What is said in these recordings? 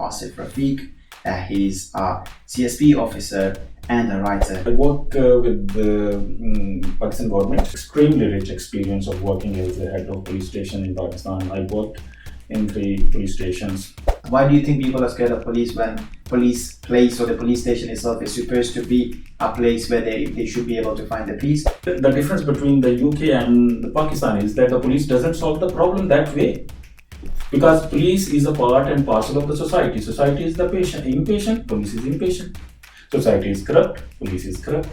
Asif Rafique. He's a CSP officer and a writer. I work with the Pakistan government. Extremely rich experience of working as the head of police station in Pakistan. I worked in 3 police stations. Why do you think people are scared of police when police place or the police station itself is supposed to be a place where they should be able to find the peace? The difference between the UK and the Pakistan is that the police doesn't solve the problem that way. Because police is a part and parcel of the society. Society is the impatient, police is impatient. Society is corrupt, police is corrupt.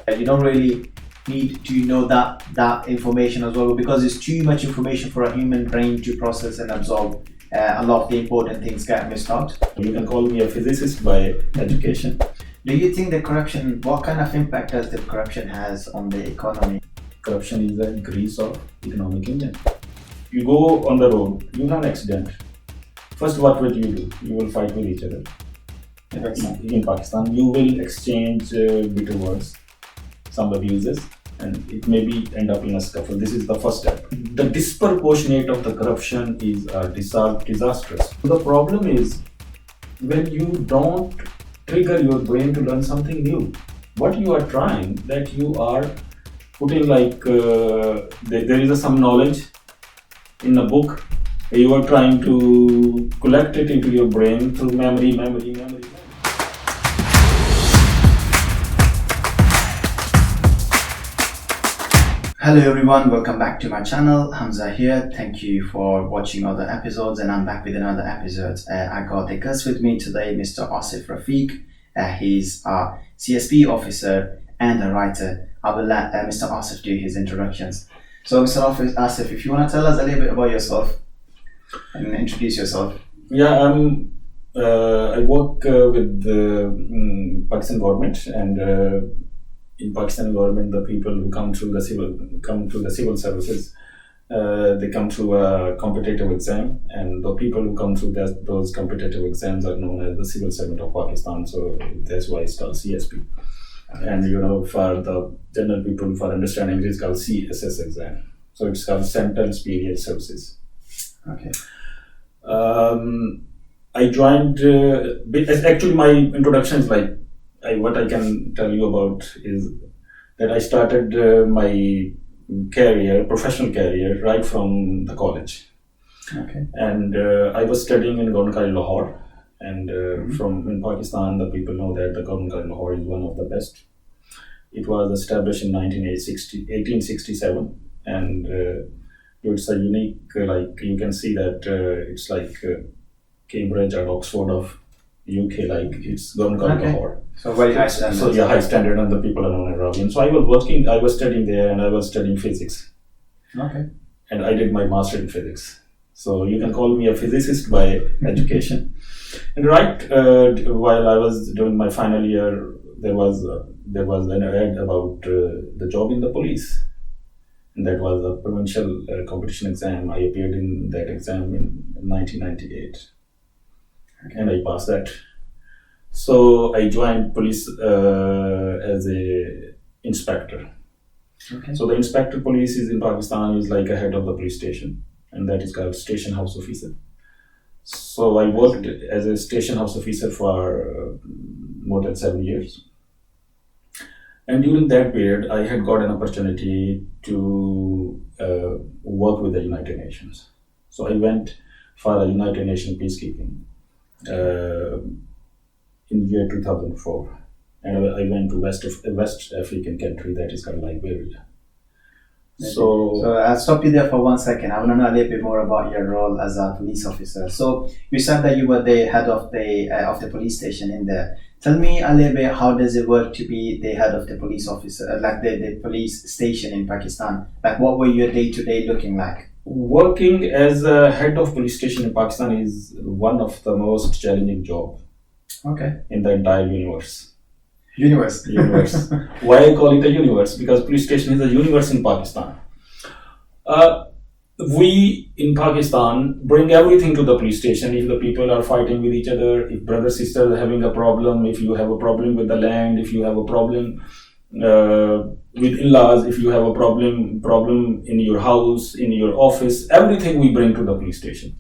You don't really need to know that information as well, because it's too much information for a human brain to process and absorb. A lot of the important things get missed out. You can call me a physicist by education. Do you think the corruption, what kind of impact does the corruption has on the economy? Corruption is the grease of economic engine. You go on the road, you have an accident. First, what will you do? You will fight with each other. In Pakistan, you will exchange bitter words, some abuses, and it may be end up in a scuffle. This is the first step. The disproportionate of the corruption is disastrous. The problem is when you don't trigger your brain to learn something new. What you are trying, that you are putting like there is some knowledge in a book. You are trying to collect it into your brain through memory. Hello everyone, welcome back to my channel. Hamza here. Thank you for watching other episodes, and I'm back with another episode. I got a guest with me today, Mr. Asif Rafique. He's a CSP officer and a writer. I will let Mr. Asif do his introductions. So Mr. Asif, if you want to tell us a little bit about yourself and introduce yourself. Yeah, I work with the Pakistan government, and in Pakistan government, the people who come through the civil services, they come through a competitive exam, and the people who come through those competitive exams are known as the civil servant of Pakistan. So that's why it's called CSP. And for the general people, for understanding, it's called CSS exam. So it's called Central Superior Services. Okay. I joined. Actually, my introduction is like. What I can tell you about is that I started my professional career, right from the college. Okay. And I was studying in Government College Lahore, and in Pakistan, the people know that the Government College Lahore is one of the best. It was established in 1867, and it's a unique, like you can see that it's like Cambridge or Oxford of UK, like it's Government College Lahore. So very high standard. So yeah, high standard, and the people are known as Arabian. So I was studying there, and I was studying physics. Okay. And I did my master in physics. So you can call me a physicist by education. And while I was doing my final year, there was an ad about the job in the police. And that was a provincial competition exam. I appeared in that exam in 1998. Okay. And I passed that. So I joined police as a inspector. Okay. So the inspector police is in Pakistan is like a head of the police station, and that is called station house officer. So I worked as a station house officer for more than 7 years. And during that period, I had got an opportunity to work with the United Nations. So I went for a United Nations peacekeeping in the year 2004, and I went to West African country that is called Liberia. So I'll stop you there for 1 second. I want to know a little bit more about your role as a police officer. So you said that you were the head of the police station in there. Tell me a little bit, how does it work to be the head of the police officer, like the police station in Pakistan? Like, what were your day-to-day looking like? Working as a head of police station in Pakistan is one of the most challenging jobs. Okay. In the entire universe. Universe. Why I call it a universe? Because police station is a universe in Pakistan. We in Pakistan bring everything to the police station. If the people are fighting with each other, if brother sister are having a problem, if you have a problem with the land, if you have a problem with in-laws, if you have a problem in your house, in your office, everything we bring to the police station.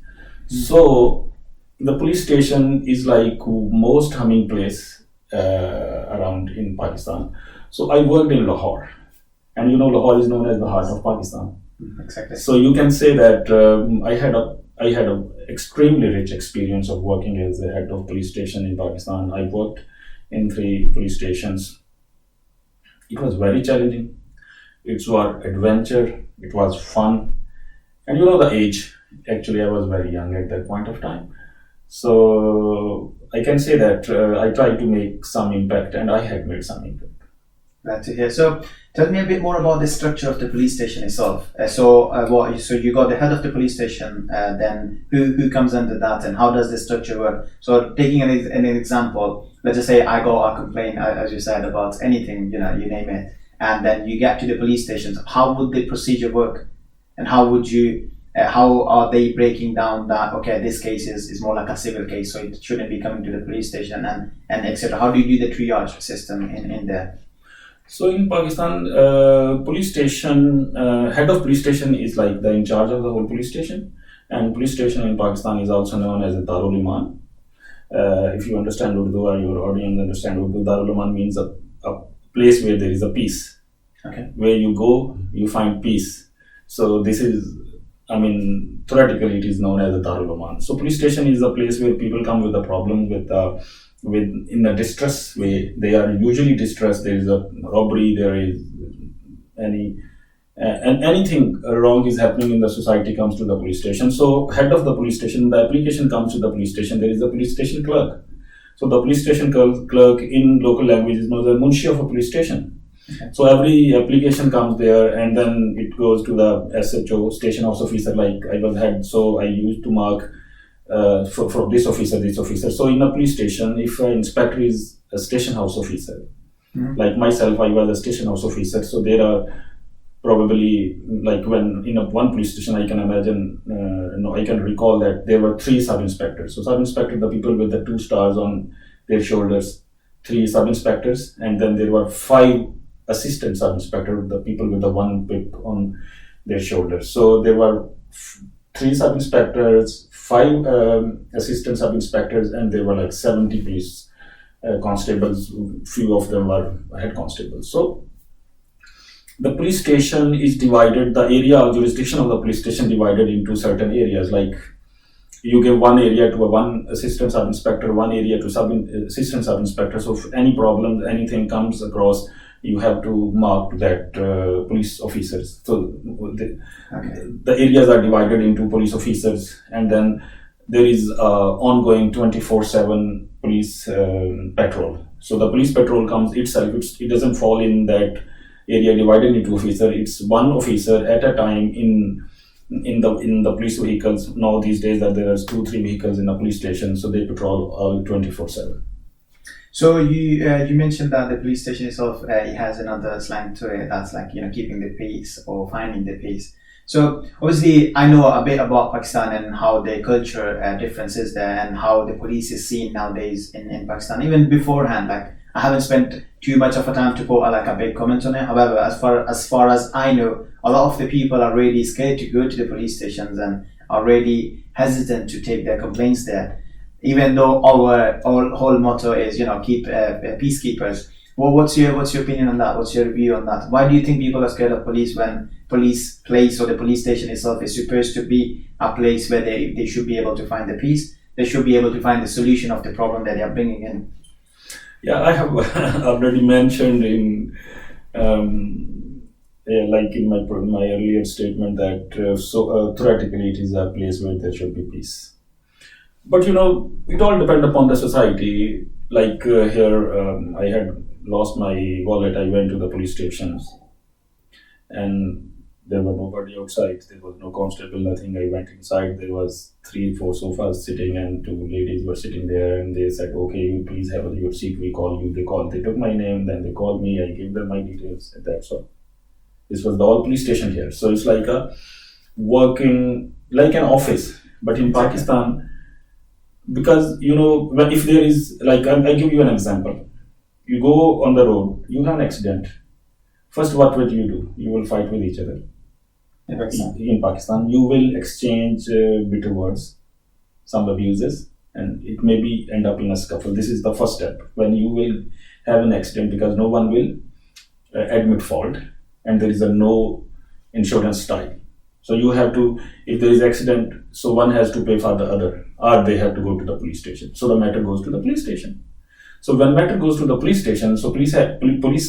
So the police station is like most humming place around in Pakistan. So I worked in Lahore, and Lahore is known as the heart of Pakistan. Exactly. So you can say that I had a extremely rich experience of working as the head of police station in Pakistan. I worked in 3 police stations. It was very challenging. It was adventure. It was fun, and the age. Actually, I was very young at that point of time. So I can say that I tried to make some impact, and I had made some impact. Glad to hear. So, tell me a bit more about the structure of the police station itself. So you got the head of the police station. Then who comes under that, and how does the structure work? So, taking an example, let's just say I got a complaint, as you said, about anything, you name it, and then you get to the police stations. How would the procedure work, and how would you? How are they breaking down that? Okay, this case is more like a civil case, so it shouldn't be coming to the police station, and etc. How do you do the triage system in there? So in Pakistan, police station head of police station is like the in charge of the whole police station, and police station in Pakistan is also known as a Darul Iman. If you understand Urdu or your audience understand Urdu, Darul Iman means a place where there is a peace. Okay. Where you go, you find peace. So this is, theoretically it is known as a Darul Aman. So police station is a place where people come with a problem, with in a distress way. They are usually distressed. There is a robbery. There is and anything wrong is happening in the society comes to the police station. So head of the police station, the application comes to the police station. There is a police station clerk. So the police station clerk in local language is known as the munshi of a police station. Okay. So every application comes there, and then it goes to the SHO, station house officer. Like I was head, so I used to mark for this officer, this officer. So in a police station, if an inspector is a station house officer, like myself, I was a station house officer. So there are probably, like when in one police station, I can imagine, I can recall that there were 3 sub-inspectors. So sub-inspector, the people with the 2 stars on their shoulders, 3 sub-inspectors, and then there were 5 assistant sub-inspector, the people with the 1 whip on their shoulders. So there were 3 sub-inspectors, 5 assistant sub-inspectors, and there were like 70 police constables. Few of them were head constables. So the police station is divided, the area or jurisdiction of the police station divided into certain areas. Like you give one area to one assistant sub-inspector, one area to assistant sub-inspector. So if any problem, anything comes across, you have to mark to that police officers. So the areas are divided into police officers, and then there is ongoing 24/7 police patrol. So the police patrol comes itself. It doesn't fall in that area divided into officer. It's one officer at a time in the police vehicles. Now these days that there are 2-3 vehicles in a police station, so they patrol all 24/7. So you mentioned that the police station itself it has another slang to it that's like keeping the peace or finding the peace. So obviously I know a bit about Pakistan and how the culture difference is there and how the police is seen nowadays in Pakistan. Even beforehand, like I haven't spent too much of a time to put like a big comment on it. However, as far as I know, a lot of the people are really scared to go to the police stations and are really hesitant to take their complaints there. Even though our whole motto is keep peacekeepers. Well, what's your opinion on that? What's your view on that? Why do you think people are scared of police when police place or the police station itself is supposed to be a place where they should be able to find the peace? They should be able to find the solution of the problem that they are bringing in. Yeah, I have already mentioned in like in my earlier statement that theoretically it is a place where there should be peace. But it all depends upon the society. Like here, I had lost my wallet. I went to the police stations, and there were nobody outside. There was no constable, nothing. I went inside. There was 3-4 sofas sitting, and 2 ladies were sitting there. And they said, "Okay, you please have your seat. We call you." They took my name. Then they called me. I gave them my details. And that's all. This was the all police station here. So it's like a working like an office, but in Pakistan. Because when if there is like I give you an example, you go on the road, you have an accident. First, what will you do? You will fight with each other. In Pakistan, you will exchange bitter words, some abuses, and it may be end up in a scuffle. This is the first step when you will have an accident, because no one will admit fault, and there is a no insurance tie. So you have to, if there is accident, so one has to pay for the other, or they have to go to the police station. So the matter goes to the police station. So when matter goes to the police station, so police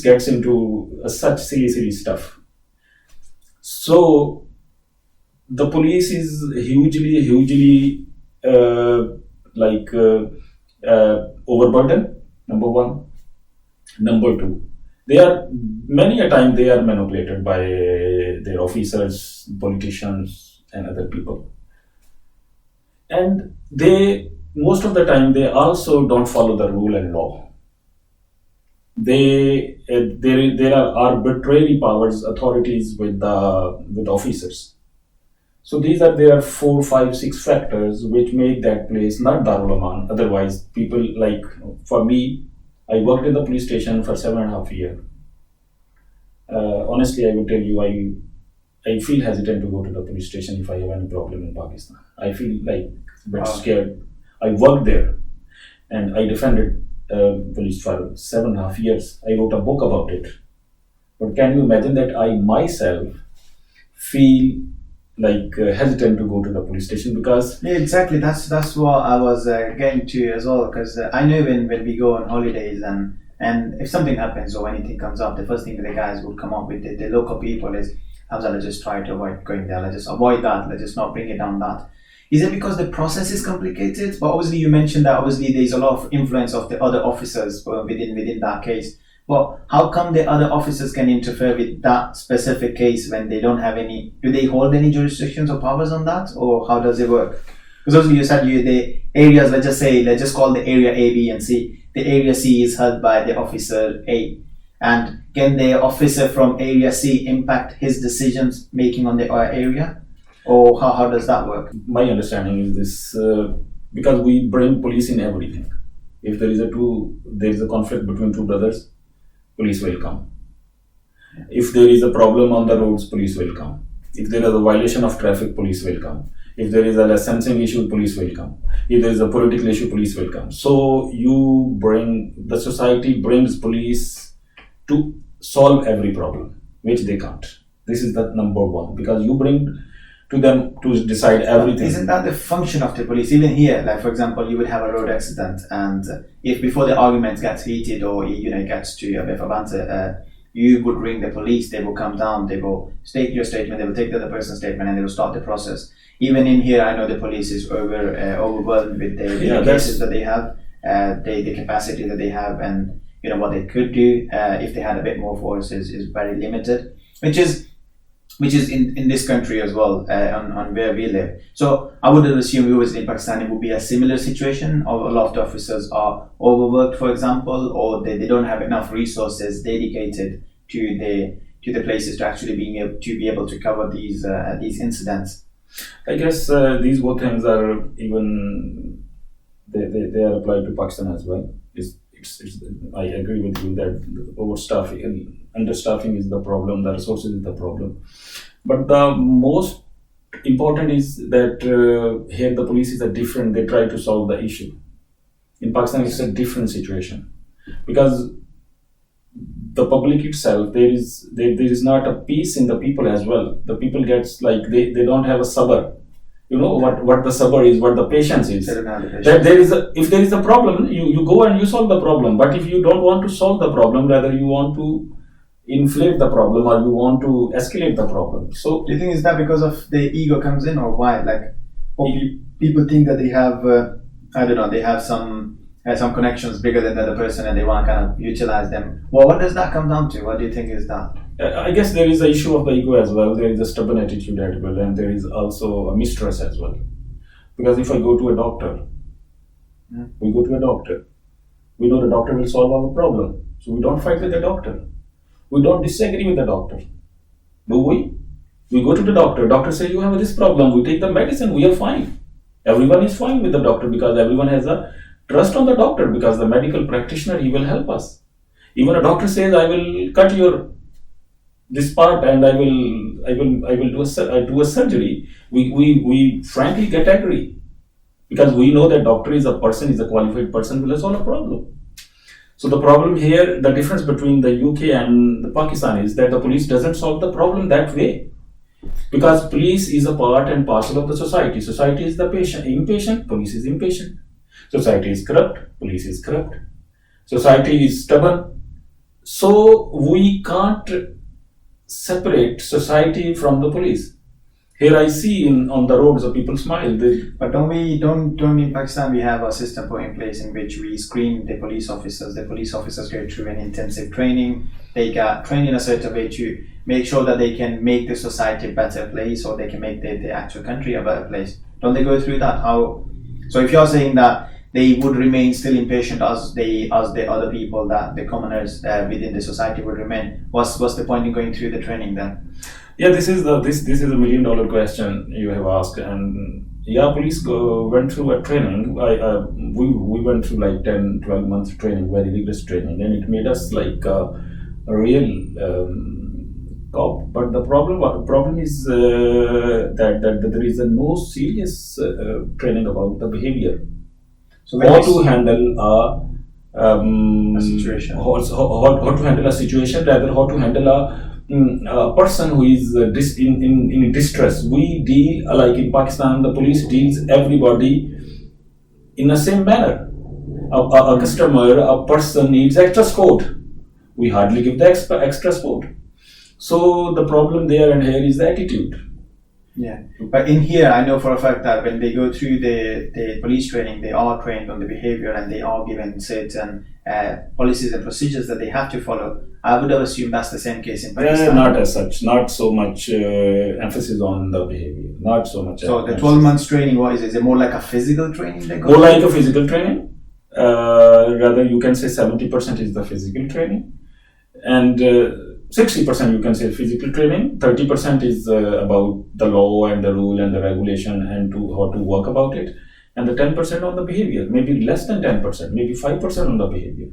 gets into such silly stuff. So the police is hugely overburdened. Number one. Number two, they are many a time they are manipulated by their officers, politicians, and other people, and they most of the time they also don't follow the rule and law. There are arbitrary powers, authorities with the officers. So these are there are 4, 5, 6 factors which make that place not Darul Aman. Otherwise, people like, for me, I worked in the police station for 7.5 years. Honestly, I will tell you, I feel hesitant to go to the police station if I have any problem in Pakistan. I feel like a bit scared. I worked there and I defended police for 7.5 years. I wrote a book about it. But can you imagine that I myself feel like hesitant to go to the police station because Yeah, exactly. That's what I was getting to as well. Because I know when we go on holidays and if something happens or anything comes up, the first thing the guys would come up with the local people is, Hamza, let's just try to avoid going there. Let's just avoid that. Let's just not bring it down that. Is it because the process is complicated? But obviously you mentioned that obviously there's a lot of influence of the other officers within that case. But how come the other officers can interfere with that specific case when they don't have any? Do they hold any jurisdictions or powers on that, or how does it work? Because obviously you said the areas. Let's just call the area A, B, and C. The area C is held by the officer A, and can the officer from area C impact his decisions making on the area, or how does that work? My understanding is this, because we bring police in everything. If there is a conflict between two brothers, police will come. If there is a problem on the roads, police will come. If there is a violation of traffic, police will come. If there is a licensing issue, police will come. If there is a political issue, police will come. So the society brings police to solve every problem, which they can't. This is the number one, because you bring to them to decide everything. Isn't that the function of the police? Even here, like for example, you would have a road accident, and if before the argument gets heated or it gets to a bit of a banter, you would ring the police. They will come down. They will state your statement. They will take the other person's statement, and they will start the process. Even in here, I know the police is overwhelmed with the cases that they have, the capacity that they have, and what they could do if they had a bit more force is very limited, which is in this country as well, on where we live. So I would assume we was in Pakistan, it would be a similar situation. A lot of the officers are overworked, for example, or they don't have enough resources dedicated to the places to actually be able to cover these incidents. I guess these both things are even they are applied to Pakistan as well. I agree with you that overstaffing and understaffing is the problem, the resources is the problem. But the most important is that here the police is different, they try to solve the issue. In Pakistan it's a different situation, because the public itself, there is not a peace in the people as well. The people gets like they don't have a sabr. What the sabr is, what the patience is. That if there is a problem, you go and you solve the problem. But if you don't want to solve the problem, rather you want to inflate the problem or you want to escalate the problem. So do you think is that because of the ego comes in, or why? People think that they have I don't know, they have some connections bigger than the other person and they want to kind of utilize them. Well, what does that come down to? What do you think is that? I guess there is an issue of the ego as well. There is a stubborn attitude as well, and there is also a mistrust as well. Because if I go to a doctor, we go to a doctor, we know the doctor will solve our problem. So we don't fight with the doctor. We don't disagree with the doctor. Do we? We go to the doctor says you have this problem, we take the medicine, we are fine. Everyone is fine with the doctor because everyone has a trust on the doctor, because the medical practitioner, he will help us. Even a doctor says, I will cut this part and I will do a surgery. We frankly get agree. because we know that doctor is a person, is a qualified person, will solve a problem. So the problem here, the difference between the UK and the Pakistan is that the police doesn't solve the problem that way. Because police is a part and parcel of the society. Society is the patient, impatient, police is impatient. Society is corrupt, police is corrupt. Society is stubborn. So we can't separate society from the police. Here I see on the roads, the people smile. But don't in Pakistan we have a system put in place in which we screen the police officers. The police officers go through an intensive training. They get trained in a certain way to make sure that they can make the society a better place, or they can make the actual country a better place. Don't they go through that? How? So if you're saying that they would remain still impatient as the other people, that the commoners within the society would remain, what's the point in going through the training then? Yeah, this is a $1 million question you have asked, and yeah, police went through a training. We went through like 10-12 months training, very rigorous training, and it made us like a real cop. But the problem is that there is no serious training about the behavior, so how to handle a situation, how to handle a situation, rather how to handle a person who is in distress. We deal, like in Pakistan, the police deals everybody in the same manner. A customer, a person needs extra sport. We hardly give the extra sport. So the problem there and here is the attitude. Yeah, but in here, I know for a fact that when they go through the police training, they are trained on the behavior and they are given certain policies and procedures that they have to follow. I would have assumed that's the same case in Pakistan. Not as such, not so much emphasis on the behavior, not so much. So the 12 months training, what is it? Is it more like a physical training they go More like a physical training. Rather, you can say 70% is the physical training, and 60% you can say physical training, 30% is about the law and the rule and the regulation and how to work about it, and the 10% on the behavior, maybe less than 10%, maybe 5% on the behavior.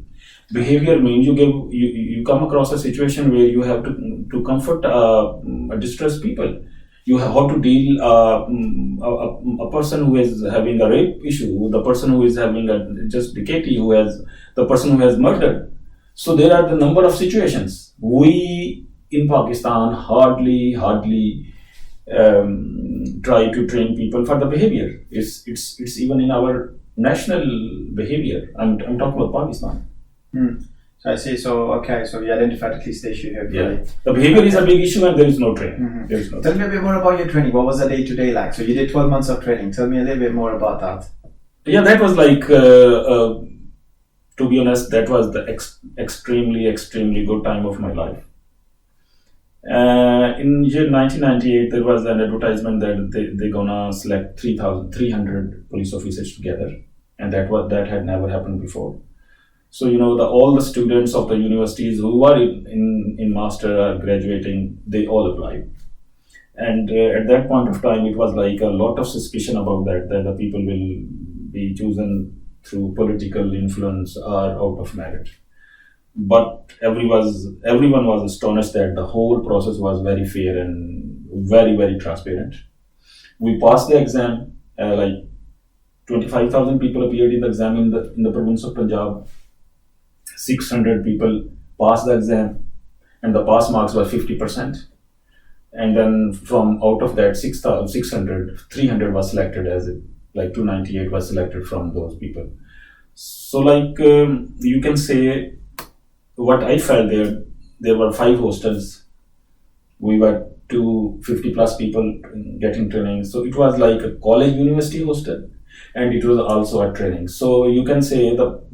Behavior means you come across a situation where you have to comfort a distressed people. You have how to deal a person who is having a rape issue, the person who is having a just decay, the person who has murdered. So there are the number of situations. We in Pakistan hardly try to train people for the behavior. It's even in our national behavior. I'm talking about Pakistan. So I see. So okay. So we identified at least the issue here. Yeah. The behavior is a big issue, and there is no training. There is no. Tell me a bit more about your training. What was the day-to-day like? So you did 12 months of training. Tell me a little bit more about that. Yeah, that was like. To be honest, that was the extremely good time of my life. In year 1998, there was an advertisement that they're gonna select 300 police officers together, and that had never happened before. So all the students of the universities who are in master or graduating, they all applied. And at that point of time, it was like a lot of suspicion about that the people will be chosen through political influence or out of merit. But everyone was astonished that the whole process was very fair and very transparent. We passed the exam. Like 25,000 people appeared in the exam in the province of Punjab. 600 people passed the exam, and the pass marks were 50%. And then from out of that 600, 300 was selected as it. Like 298 was selected from those people. So like you can say what I felt there were 5 hostels. We were 250 plus people getting training. So it was like a college university hostel, and it was also a training. So you can say the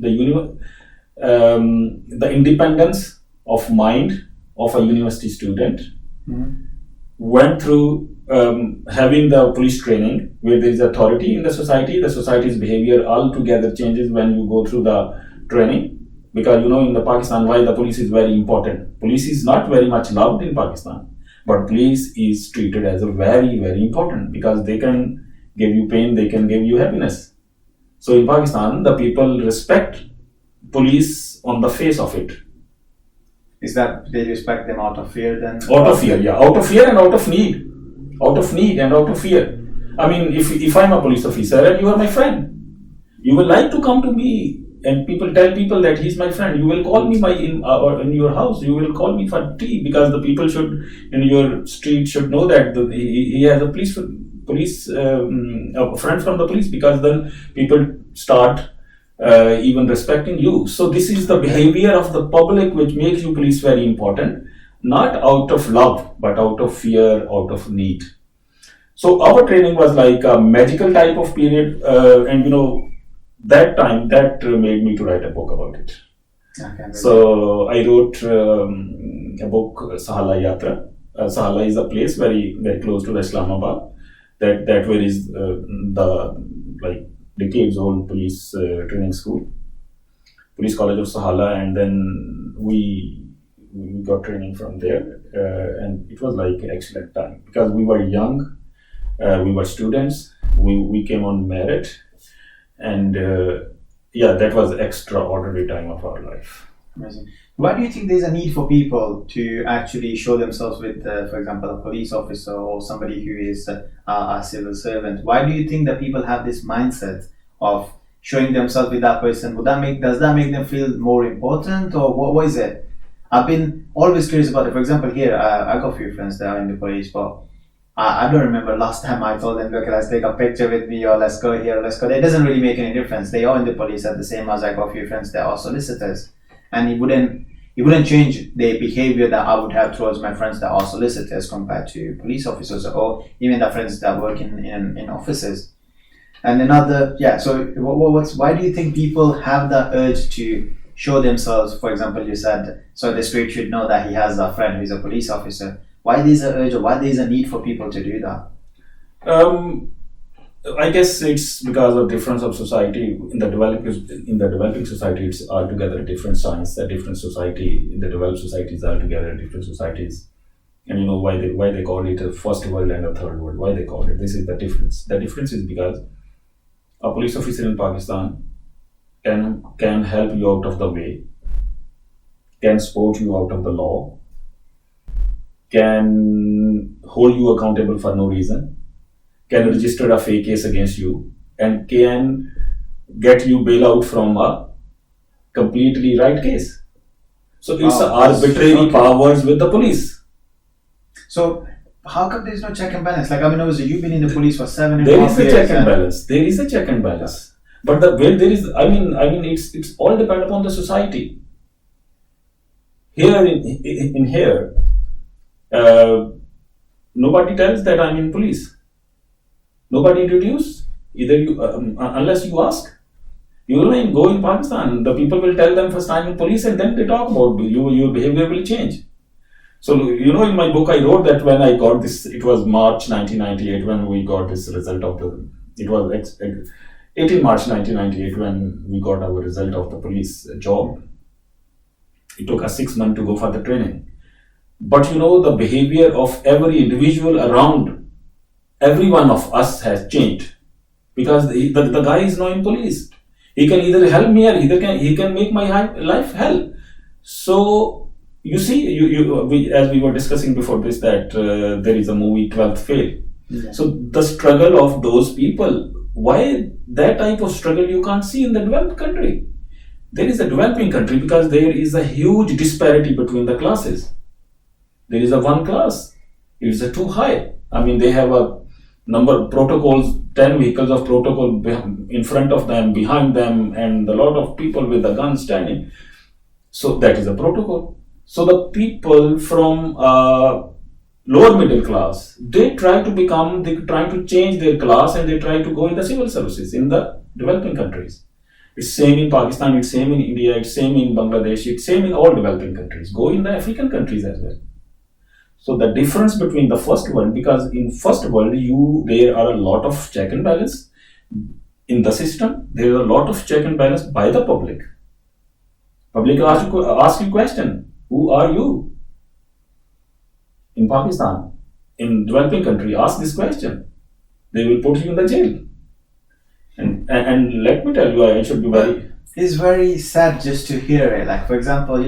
independence of mind of a university student went through having the police training, where there is authority in the society's behavior altogether changes when you go through the training. Because in the Pakistan, why the police is very important. Police is not very much loved in Pakistan, but police is treated as a very important, because they can give you pain, they can give you happiness. So in Pakistan, the people respect police on the face of it. Is that they respect them out of fear then? Out of fear, yeah. Out of fear and out of need. Out of need and out of fear. I mean, if I'm a police officer and you are my friend, you will like to come to me and people tell people that he's my friend. You will call me or in your house. You will call me for tea because the people should in your street should know that he has a police a friend from the police, because then people start even respecting you. So this is the behavior of the public which makes you police very important, not out of love but out of fear, out of need. So our training was like a magical type of period, and that time that made me to write a book about it. Okay, So I wrote a book, Sahala Yatra. Sahala is a place very very close to Islamabad. That where is the like decades old police training school, Police College of Sahala, and then we got training from there, and it was like an excellent time because we were young, we were students, we came on merit, and yeah, that was extraordinary time of our life. Amazing. Why do you think there's a need for people to actually show themselves with, for example, a police officer or somebody who is a civil servant? Why do you think that people have this mindset of showing themselves with that person? Does that make them feel more important, or what is it? I've been always curious about it. For example, here I got a few friends that are in the police, but I don't remember last time I told them, look, let's take a picture with me, or let's go here, let's go there. It doesn't really make any difference. They are in the police at the same as I got a few friends that are solicitors, and it wouldn't change the behavior that I would have towards my friends that are solicitors compared to police officers, or even the friends that work in offices. And another, yeah. So why do you think people have that urge to show themselves? For example, you said so the street should know that he has a friend who's a police officer. Why there's an urge, or why there's a need for people to do that? I guess it's because of difference of society. In the developing society, it's altogether a different science. A different society. In the developed societies, altogether different societies. And why they call it a first world and a third world. Why they call it? This is the difference. The difference is because a police officer in Pakistan can help you out of the way, can support you out of the law, can hold you accountable for no reason, can register a fake case against you, and can get you bail out from a completely right case. So it's arbitrary powers with the police. So how come there's no check and balance? Like, I mean, obviously you've been in the police for 7.5 years. There is a check and balance. There is a check and balance. But where there is, I mean, it's all dependent upon the society. Here in here, nobody tells that I'm in police. Nobody introduced. Either you, unless you ask. You will go in Pakistan. The people will tell them first I'm in police, and then they talk about you. Your behavior will change. So in my book I wrote that when I got this, it was March 1998 when we got this result of the. It was 18 March 1998 when we got our result of the police job. It took us 6 months to go for the training. But the behavior of every individual around every one of us has changed, because the guy is now in police. He can either help me, or he can make my life hell. So you see, as we were discussing before this, that there is a movie 12th Fail. Yeah. So the struggle of those people, why that type of struggle you can't see in the developed country? There is a developing country because there is a huge disparity between the classes. There is a one class. It is a too high. I mean, they have a number of protocols, 10 vehicles of protocol in front of them, behind them, and a lot of people with a gun standing. So that is a protocol. So the people from lower middle class, they try to change their class, and they try to go in the civil services in the developing countries. It's same in Pakistan, it's same in India, it's same in Bangladesh, it's same in all developing countries. Go in the African countries as well. So the difference between the first world, because in first world there are a lot of check and balance in the system. There are a lot of check and balance by the public. Public ask you question, who are you? In Pakistan, in developing country, ask this question. They will put you in the jail. And let me tell you, I should be very. It's very sad just to hear it. Like, for example,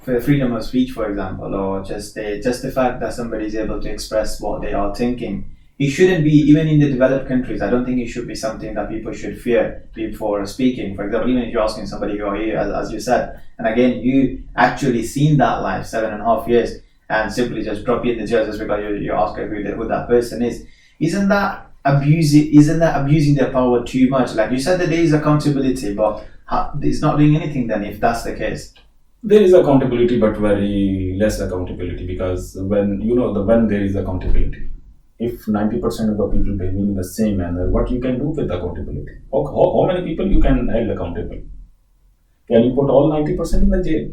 for freedom of speech, for example, or just the fact that somebody is able to express what they are thinking it shouldn't be, even in the developed countries, I don't think it should be something that people should fear before speaking. For example, even if you're asking somebody who are here, as you said, and again, you actually seen that life 7.5 years, and simply just drop in the jail just because you ask who that person is. Isn't that abusing their power too much? Like you said that there is accountability, but it's not doing anything then if that's the case. There is accountability, but very less accountability, because when there is accountability, if 90% of the people behave in the same manner, what you can do with accountability? How many people you can hold accountable? Can you put all 90% in the jail?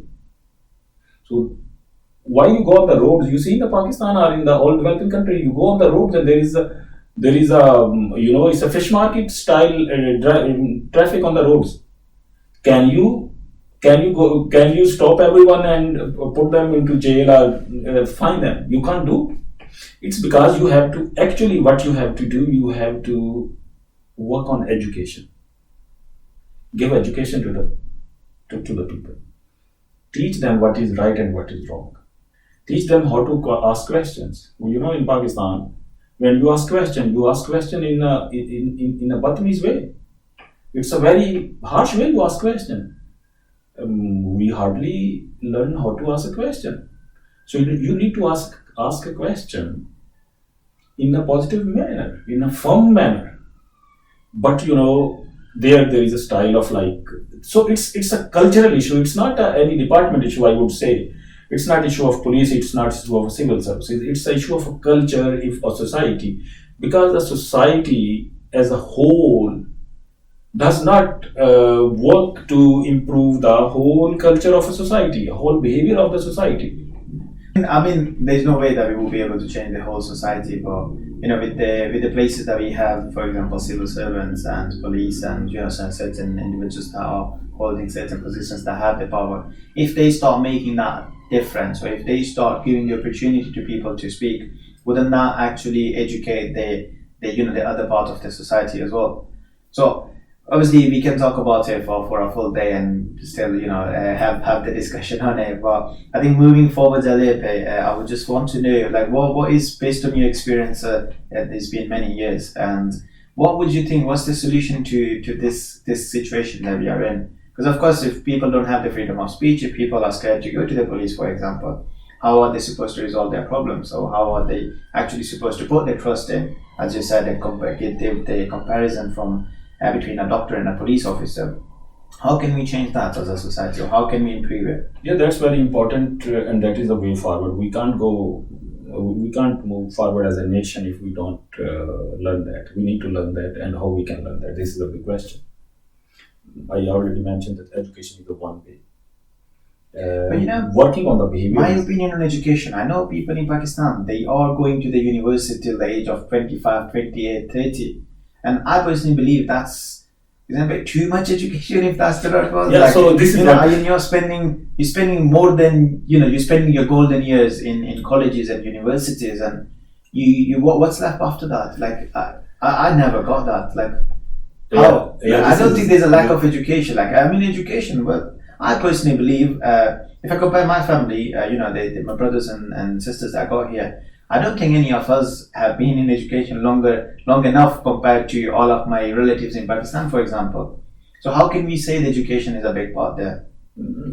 So why you go on the roads? You see in the Pakistan or in the all developing country, you go on the roads and there is a it's a fish market style traffic on the roads. Can you stop everyone and put them into jail or fine them? You can't do. It's because you have to, actually what you have to do, you have to work on education. Give education to the people. Teach them what is right and what is wrong. Teach them how to ask questions. In Pakistan, when you ask question in a Batmiz way. It's a very harsh way to ask question. We hardly learn how to ask a question. So you need to ask a question in a positive manner, in a firm manner. But there is a style of like, so it's a cultural issue. It's not any department issue, I would say. It's not issue of police, it's not issue of civil services. It's an issue of a culture, if a society, because the society as a whole does not work to improve the whole culture of a society, a whole behavior of the society. I mean, there's no way that we will be able to change the whole society, but with the places that we have, for example, civil servants and police and certain individuals that are holding certain positions that have the power, if they start making that difference, or if they start giving the opportunity to people to speak, wouldn't that actually educate the other part of the society as well? So obviously we can talk about it for a full day and still have the discussion on it, but I think moving forward a little bit, I would just want to know, like, what is, based on your experience, it's been many years, and what would you think, what's the solution to this situation that we are in? Because of course, if people don't have the freedom of speech, if people are scared to go to the police, for example, how are they supposed to resolve their problems? Or how are they actually supposed to put their trust in, as you said, give the comparison from between a doctor and a police officer? How can we change that as a society, or how can we improve it? Yeah, that's very important, and that is the way forward. We can't move forward as a nation if we don't learn that. We need to learn that, and how we can learn that. This is a big question. I already mentioned that education is the one way. But working on the behavior. My opinion on education, I know people in Pakistan, they are going to the university till the age of 25, 28, 30. And I personally believe that's a bit too much education, if that's the right word. Yeah, like, so this is you're spending more than you're spending your golden years in colleges and universities, and you what's left after that? Like I never got that. Like how? I don't think there's a lack of education. Like education, but I personally believe if I compare my family, my brothers and sisters that I got here, I don't think any of us have been in education long enough compared to all of my relatives in Pakistan, for example. So how can we say that education is a big part there?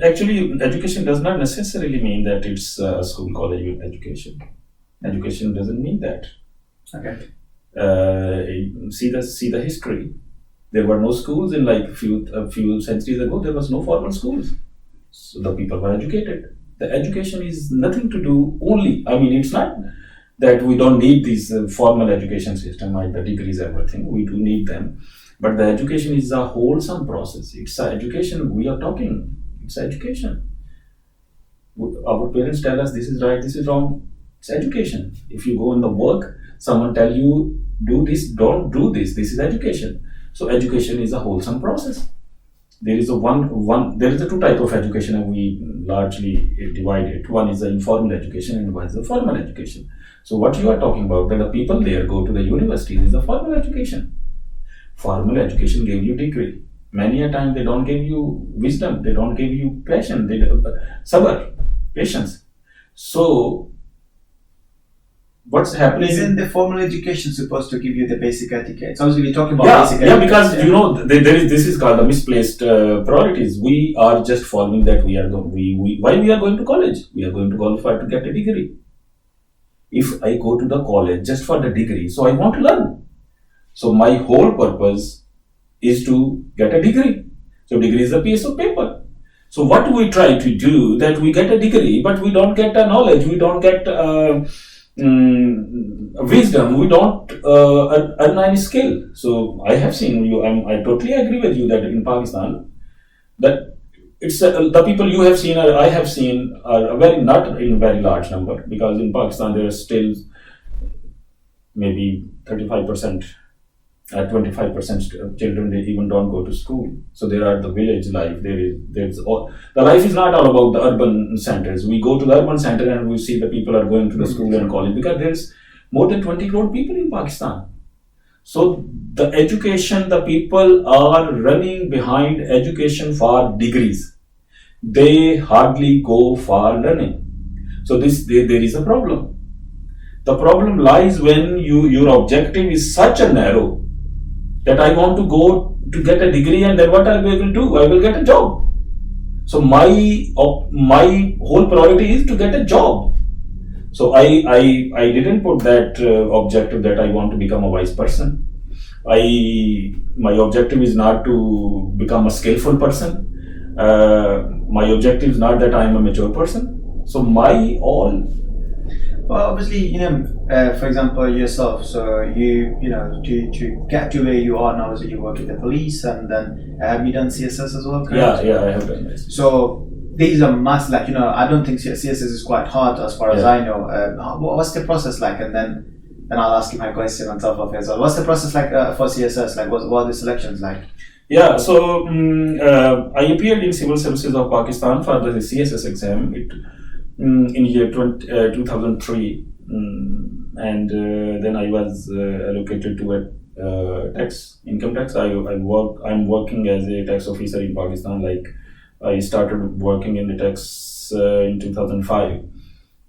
Actually, education does not necessarily mean that it's school, college education. Education doesn't mean that. Okay. See the history. There were no schools in a few centuries ago. There was no formal schools, so the people were educated. The education is nothing to do only. It's not that we don't need this formal education system, like the degrees, everything. We do need them, but the education is a wholesome process. It's education we are talking. It's education. Our parents tell us this is right, this is wrong. It's education. If you go in the work, someone tell you do this, don't do this. This is education. So education is a wholesome process. There is a two type of education, and we largely divide it. One is the informal education, and one is the formal education. So what you are talking about, that the people there go to the university, is the formal education. Formal education gave you degree. Many a time they don't give you wisdom, they don't give you passion, sabr, patience. So what's happening? Isn't the formal education supposed to give you the basic etiquette? So obviously we're talking about basic Yeah, etiquette. because you know this is called the misplaced priorities. We are just following that we are why we are going to college. We are going to qualify to get a degree. If I go to the college just for the degree, so I want to learn. So my whole purpose is to get a degree. So degree is a piece of paper. So what do we try to do that we get a degree, but we don't get knowledge, we don't get wisdom, we don't earn any skill. So I have seen you. I totally agree with you that in Pakistan, that it's the people you have seen or I have seen are very not in very large number, because in Pakistan there are still maybe 35%. 25% children, they even don't go to school. So there are the village life. There's all, the life is not all about the urban centers. We go to the urban center and we see the people are going to the school and college, because there's more than 20 crore people in Pakistan. So the education, the people are running behind education for degrees. They hardly go for learning. So there is a problem. The problem lies when your objective is such a narrow that I want to go to get a degree, and then what I will do? I will get a job. So my whole priority is to get a job. So I didn't put that objective that I want to become a wise person. My objective is not to become a skillful person. My objective is not that I am a mature person. So Well, obviously, for example, yourself. So to get to where you are now, so you work in the police, and then have you done CSS as well? Correct? Yeah, I have done this. So these are must, like, I don't think CSS is quite hard as far as I know. What's the process like? And then I'll ask you my question on top of it as well. What's the process like for CSS? Like, what are the selections like? Yeah, so I appeared in Civil Services of Pakistan for the CSS exam in year 2003, and then I was allocated to a income tax. I'm working as a tax officer in Pakistan. Like, I started working in the tax in 2005.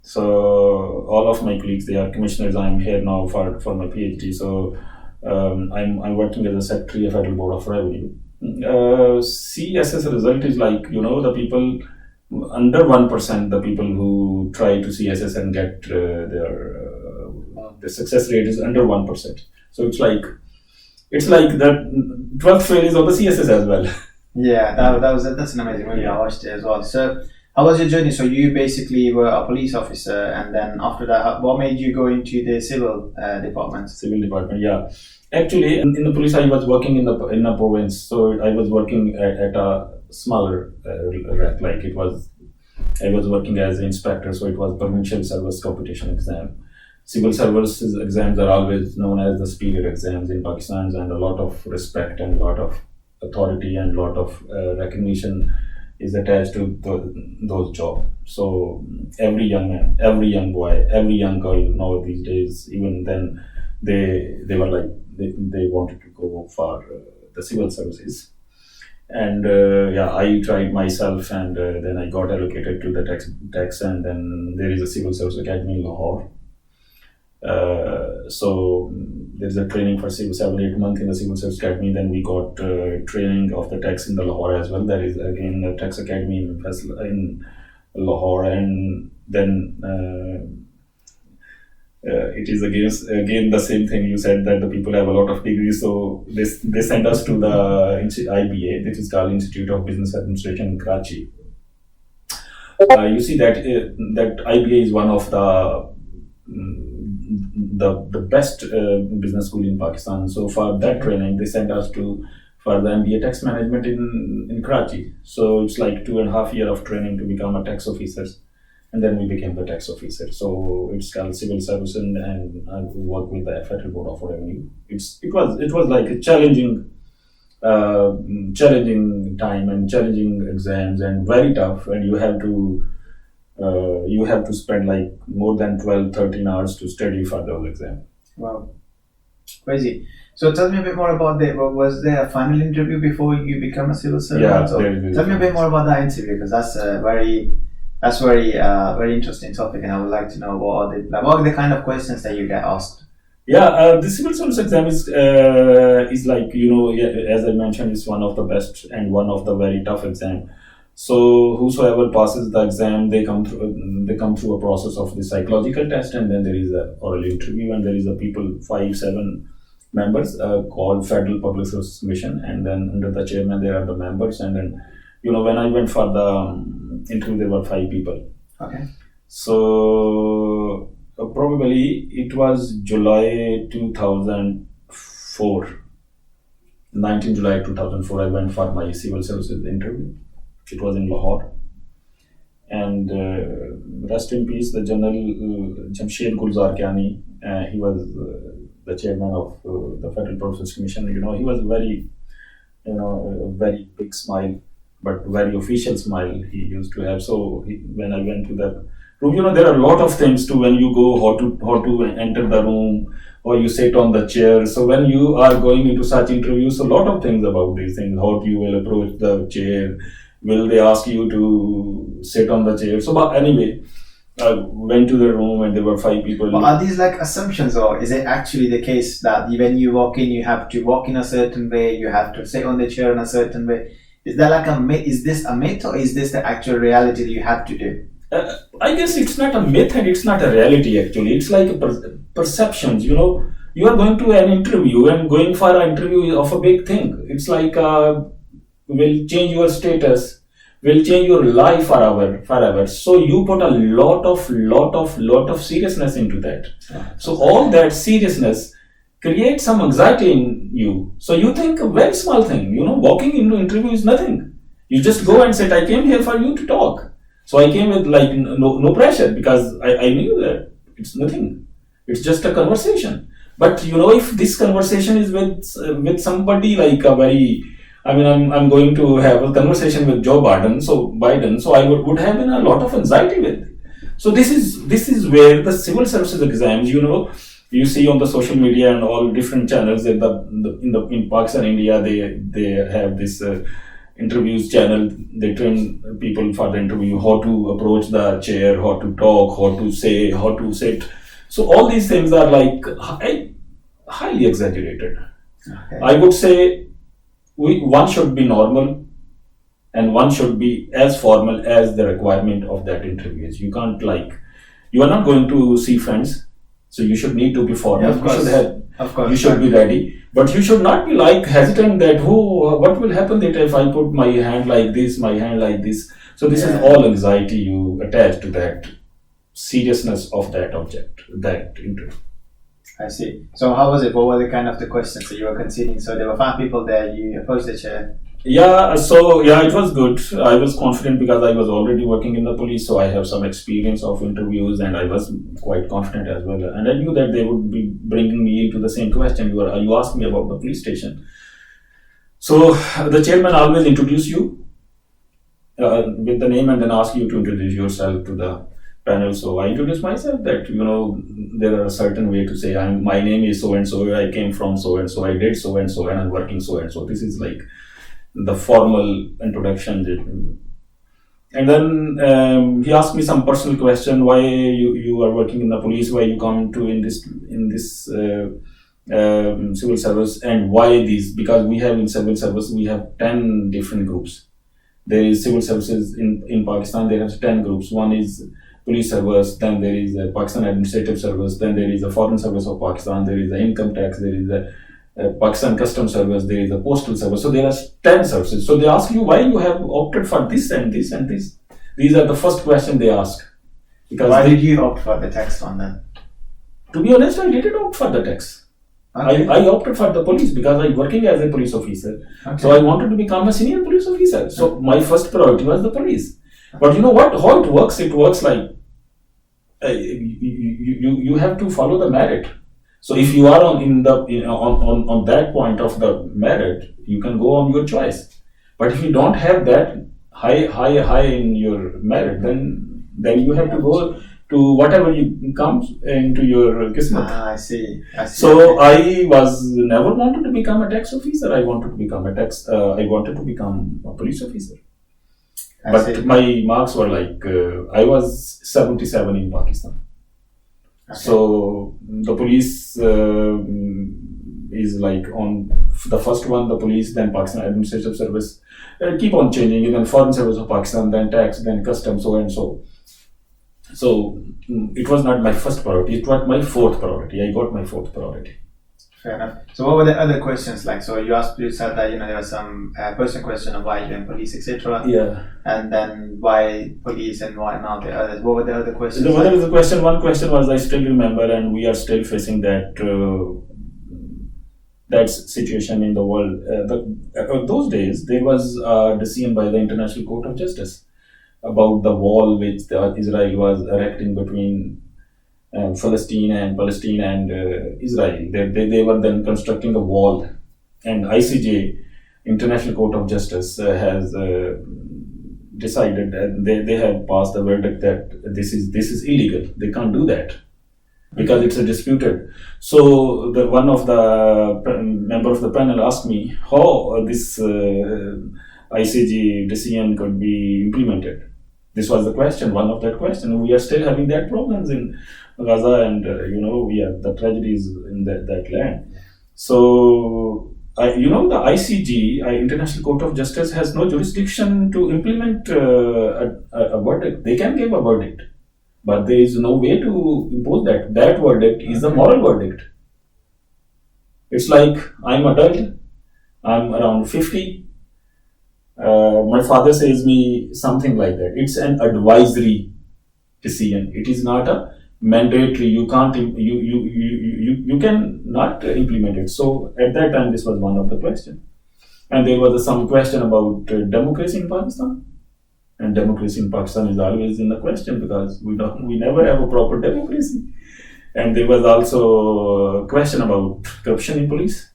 So all of my colleagues, they are commissioners. I'm here now for my PhD. So I'm working as a secretary of Federal Board of Revenue. CSS result is like, the people under 1%, the people who try to CSS and get the success rate is under 1%. So it's like the 12th fail is on the CSS as well. Yeah, that's an amazing movie. I watched it as well. So how was your journey? So you basically were a police officer, and then after that, what made you go into the civil department? Civil department, yeah. Actually, in the police, I was working in a province. So I was working at a smaller rank. Like, I was working as an inspector. So it was provincial service competition exam. Civil services exams are always known as the superior exams in Pakistan, and a lot of respect and a lot of authority and a lot of recognition is attached to those jobs. So every young man, every young boy, every young girl now these days, even then, they were like, they wanted to go for the civil services. And I tried myself, and then I got allocated to the tax, and then there is a civil service academy in Lahore. So there's a training for 7-8 months in the Civil Service Academy. Then we got training of the tax in the Lahore as well. There is again a tax academy in Lahore, and then it is again the same thing you said, that the people have a lot of degrees. So they send us to the IBA, that is called Institute of Business Administration in Karachi. You see that IBA is one of the best business school in Pakistan. So for that training, they sent us for the MBA tax management in Karachi. So it's like 2.5 years of training to become a tax officer, and then we became the tax officer. So it's called civil service, and I work with the Federal Board of Revenue. It was like a challenging time and challenging exams and very tough, and you have to spend like more than 12-13 hours to study for the whole exam. Wow, crazy. So tell me a bit more about that. Was there a final interview before you become a civil servant? Yeah, tell me a bit more about that interview, because that's very That's very interesting topic, and I would like to know what are the kind of questions that you get asked. Yeah, the civil service exam is like, yeah, as I mentioned, it's one of the best and one of the very tough exam. So whosoever passes the exam, they come through a process of the psychological test, and then there is a oral interview, and there is a people 5-7 members called Federal Public Service Commission, and then under the chairman there are the members, and then when I went for the interview there were 5 people. Okay. So probably it was July 2004. 19 July 2004, I went for my civil services interview. It was in Lahore. And rest in peace, the General Jamshed Gulzar Kyani, he was the chairman of the Federal Process Commission. He was a very big smile, but very official smile he used to have. So when I went to that room, there are a lot of things too. When you go, how to enter the room, or you sit on the chair. So when you are going into such interviews, a lot of things about these things, how you will approach the chair, will they ask you to sit on the chair. So but anyway, I went to the room and there were 5 people. But are these like assumptions, or is it actually the case that when you walk in, you have to walk in a certain way, you have to sit on the chair in a certain way? Is that like a myth? Is this a myth, or is this the actual reality that you have to do? I guess it's not a myth and it's not a reality actually. It's like perceptions. You are going to an interview, and going for an interview of a big thing. It's like will change your status, will change your life forever. So you put a lot of seriousness into that. So all that seriousness creates some anxiety in you. So you think a very small thing, walking into interview is nothing. You just go and say, I came here for you to talk. So I came with like no pressure, because I knew that it's nothing. It's just a conversation. But if this conversation is with somebody like a very, I'm going to have a conversation with Joe Biden, so I would have been a lot of anxiety with. So this is where the civil services exams, you see on the social media and all different channels that in Pakistan, India, they have this interviews channel. They train people for the interview, how to approach the chair, how to talk, how to say, how to sit. So all these things are like highly exaggerated. Okay. I would say one should be normal, and one should be as formal as the requirement of that interview is. You can't you are not going to see friends, so you should need to be formal. Yeah, of course. You should be ready, but you should not be hesitant that what will happen that if I put my hand like this, my hand like this. So this is all anxiety you attach to that seriousness of that object, that interview. I see. So how was it? What were the kind of the questions that you were considering? So there were 5 people there. You approached the chair. Yeah, so it was good. I was confident because I was already working in the police, so I have some experience of interviews, and I was quite confident as well. And I knew that they would be bringing me into the same question. You asked me about the police station. So the chairman always introduce you with the name, and then ask you to introduce yourself to the panel. So I introduced myself that there are a certain way to say my name is so and so, I came from so and so, I did so and so, and I'm working so and so. This is like the formal introduction. And then he asked me some personal question: why you are working in the police, why you come to in this civil service, and why these? Because we have in civil service we have 10 different groups. There is civil services in Pakistan. There are 10 groups. One is police service, then there is a Pakistan administrative service, then there is a foreign service of Pakistan, there is a income tax, there is a Pakistan customs service, there is a postal service. So there are 10 services. So they ask you why you have opted for this and this and this. These are the first question they ask. Because why did you opt for the tax one then? To be honest, I didn't opt for the tax. Okay. I opted for the police because I'm working as a police officer. Okay. So I wanted to become a senior police officer. So my first priority was the police. But you know what? How it works? It works like you have to follow the merit. So if you are on that point of the merit, you can go on your choice. But if you don't have that high in your merit, then you have to go to whatever comes into your kismet. I see. So I was never wanted to become a tax officer. I wanted to become a police officer. But my marks were like, I was 77 in Pakistan. Okay. So the police is like on the first one, the police, then Pakistan Administrative Service, keep on changing, and then Foreign Service of Pakistan, then tax, then customs, so and so. So it was not my first priority, it was my fourth priority. I got my fourth priority. Fair enough. So what were the other questions like? So you said that there was some personal question of why you're in police, etc. Yeah. And then why police and why not the others? What were the other questions? One question was, I still remember, and we are still facing that that situation in the world. Those days there was a decision by the International Court of Justice about the wall which Israel was erecting between Palestine and Israel. They were then constructing a wall, and ICJ, International Court of Justice, has decided that they have passed the verdict that this is illegal. They can't do that because it's a disputed. So one of the member of the panel asked me how this ICJ decision could be implemented. This was the question, one of that question. We are still having that problems in Gaza, and we have the tragedies in that land. So the ICJ, International Court of Justice, has no jurisdiction to implement a verdict. They can give a verdict, but there is no way to impose that. That verdict is a moral verdict. It's like, I'm adult, I'm around 50. My father says me something like that. It's an advisory decision. It is not a mandatory. You can't. You can not implement it. So at that time, this was one of the questions, and there was some question about democracy in Pakistan. And democracy in Pakistan is always in the question because we never have a proper democracy. And there was also a question about corruption in police.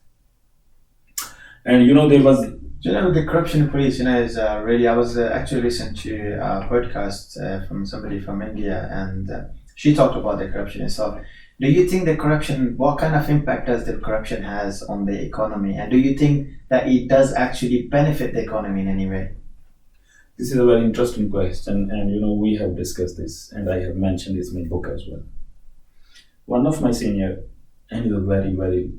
And there was. The corruption in police, is really. I was actually listening to a podcast from somebody from India, and she talked about the corruption. So, do you think the corruption? What kind of impact does the corruption has on the economy, and do you think that it does actually benefit the economy in any way? This is a very interesting question, and we have discussed this, and I have mentioned this in my book as well. One of my senior, and he's a very, very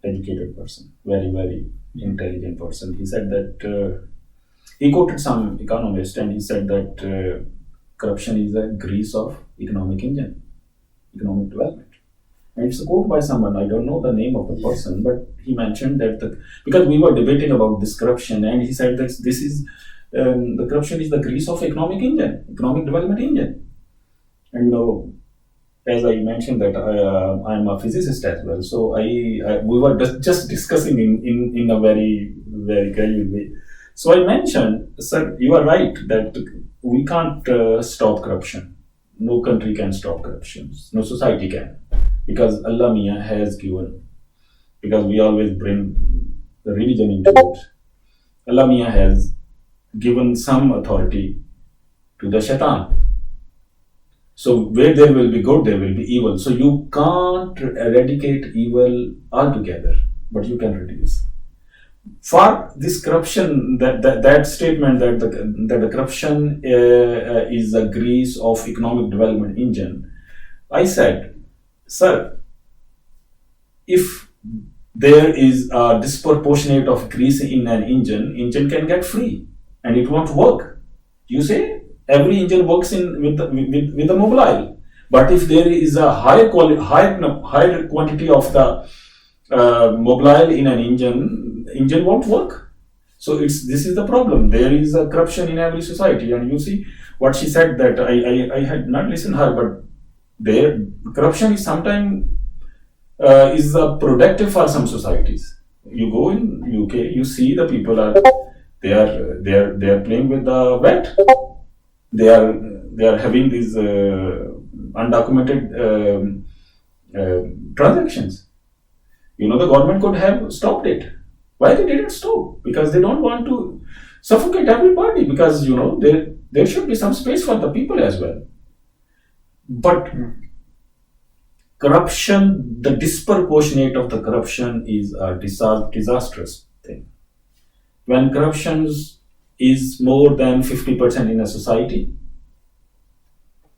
educated person, very, very intelligent person. He said that he quoted some economist, and he said that corruption is a grease of economic engine, economic development. And it's a quote by someone, I don't know the name of the person, but he mentioned that because we were debating about this corruption, and he said that this is the corruption is the grease of economic engine, economic development engine. And as I mentioned that I'm a physicist as well, so we were just discussing in a very, very casual way. So I mentioned, sir, you are right that we can't stop corruption. No country can stop corruption. No society can, because Allah Mia has given. Because we always bring the religion into it. Allah Mia has given some authority to the shaitan. So where there will be good, there will be evil. So you can't eradicate evil altogether, but you can reduce. For this corruption, that statement that the corruption is a grease of economic development engine, I said, sir, if there is a disproportionate of grease in an engine can get free and it won't work. You say every engine works with the mobile, but if there is a higher quantity of the mobile in an engine won't work. So this is the problem. There is a corruption in every society, and you see what she said, that I had not listened to her, but there corruption is sometimes is productive for some societies. You go in UK, you see the people are playing with the wet. They are having these undocumented transactions. The government could have stopped it. Why they didn't stop? Because they don't want to suffocate everybody. Because there should be some space for the people as well. But corruption, the disproportionate of the corruption is a disastrous thing. When corruptions is more than 50% in a society,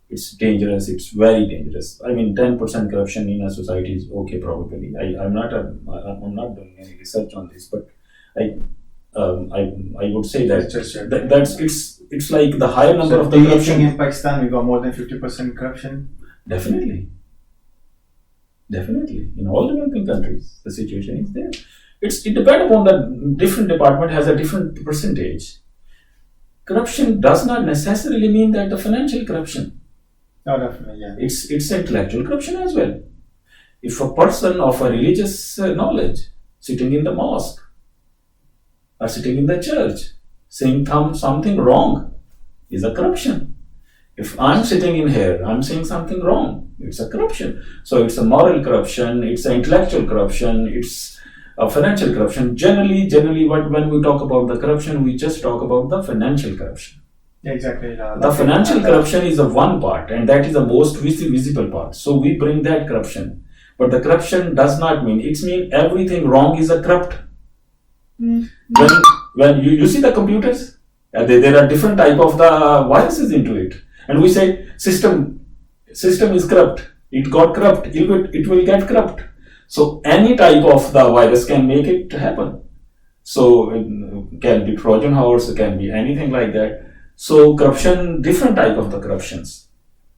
it's dangerous. It's very dangerous. I mean, 10% corruption in a society is okay, probably. I'm not doing any research on this, but I would say that it's like the higher number So of do the you corruption. think in Pakistan we got more than 50% corruption? Definitely. In all developing countries, the situation is there. It depends upon the different department has a different percentage. Corruption does not necessarily mean that the financial corruption. Oh, definitely, yeah. It's intellectual corruption as well. If a person of a religious knowledge sitting in the mosque or sitting in the church saying something wrong is a corruption. If I'm sitting in here, I'm saying something wrong, it's a corruption. So it's a moral corruption, it's an intellectual corruption, it's a financial corruption. Generally, when we talk about the corruption, we just talk about the financial corruption. Yeah, exactly. The financial corruption is the one part, and that is the most visible part. So we bring that corruption. But the corruption does not mean, it means everything wrong is a corrupt. When you see the computers, there are different type of the viruses into it. And we say system is corrupt. It got corrupt. It will get corrupt. So any type of the virus can make it happen. So it can be Trojan horse, it can be anything like that. So corruption, different type of the corruptions.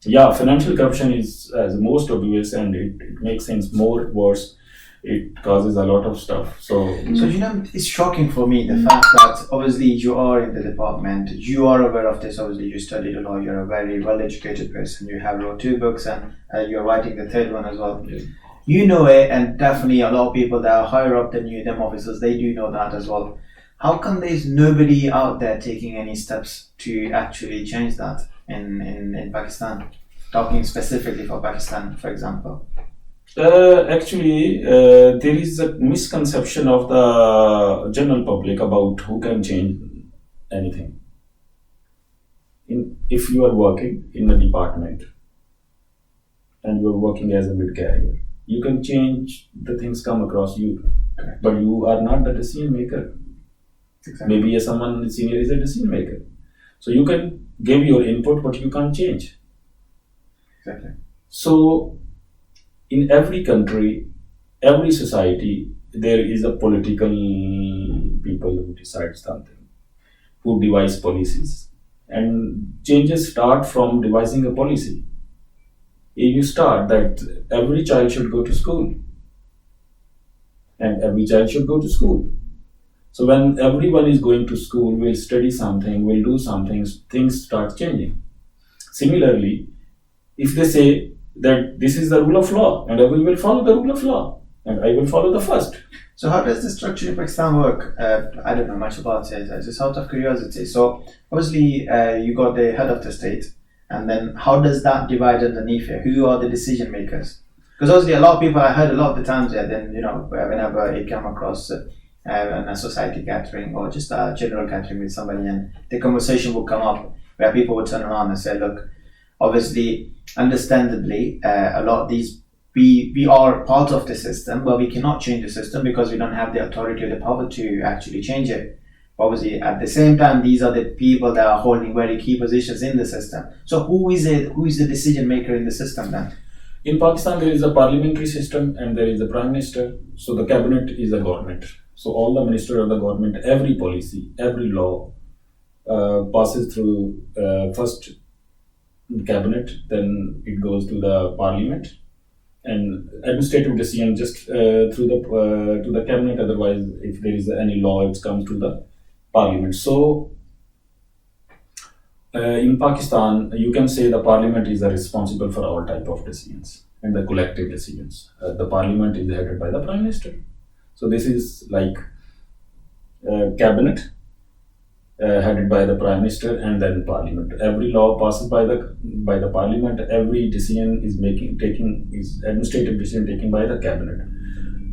Yeah, financial corruption is as most obvious, and it makes things more worse. It causes a lot of stuff. So it's shocking for me the fact that obviously you are in the department, you are aware of this. Obviously, you studied law, you're a very well-educated person. You have wrote 2 books, and you're writing the 3rd one as well. Yeah. You know it, and definitely a lot of people that are higher up than you, them officers, they do know that as well. How come there's nobody out there taking any steps to actually change that in Pakistan? Talking specifically for Pakistan, for example. Actually, there is a misconception of the general public about who can change anything. If you are working in a department and you are working as a mid-career, you can change the things come across you. Correct. But you are not the decision maker. Exactly. Maybe someone senior is a decision maker. So you can give your input, but you can't change. Exactly. So in every country, every society, there is a political people who decide something, who devise policies. And changes start from devising a policy. You start that every child should go to school. And every child should go to school. So when everyone is going to school, will study something, will do something, things start changing. Similarly, if they say that this is the rule of law and I will follow the rule of law and I will follow the first. So how does the structure in Pakistan work? I don't know much about it. Just out of curiosity. So obviously you got the head of the state, and then how does that divide underneath it? Who are the decision makers? Because obviously a lot of people, I heard a lot of the times, then whenever it came across in a society gathering or just a general gathering with somebody, and the conversation would come up where people would turn around and say, look, obviously, understandably, a lot of these, we are part of the system, but we cannot change the system because we don't have the authority or the power to actually change it. Obviously, at the same time, these are the people that are holding very key positions in the system. So who is it? Who is the decision maker in the system then? In Pakistan, there is a parliamentary system and there is a prime minister. So the cabinet is a government. So all the ministers of the government, every policy, every law passes through first cabinet, then it goes to the parliament, and administrative decision just through the to the cabinet. Otherwise, if there is any law, it comes to the parliament. So in Pakistan, you can say the parliament is responsible for all type of decisions and the collective decisions. The parliament is headed by the prime minister. So this is like cabinet headed by the prime minister, and then parliament. Every law passes by the parliament. Every decision is administrative decision taken by the cabinet.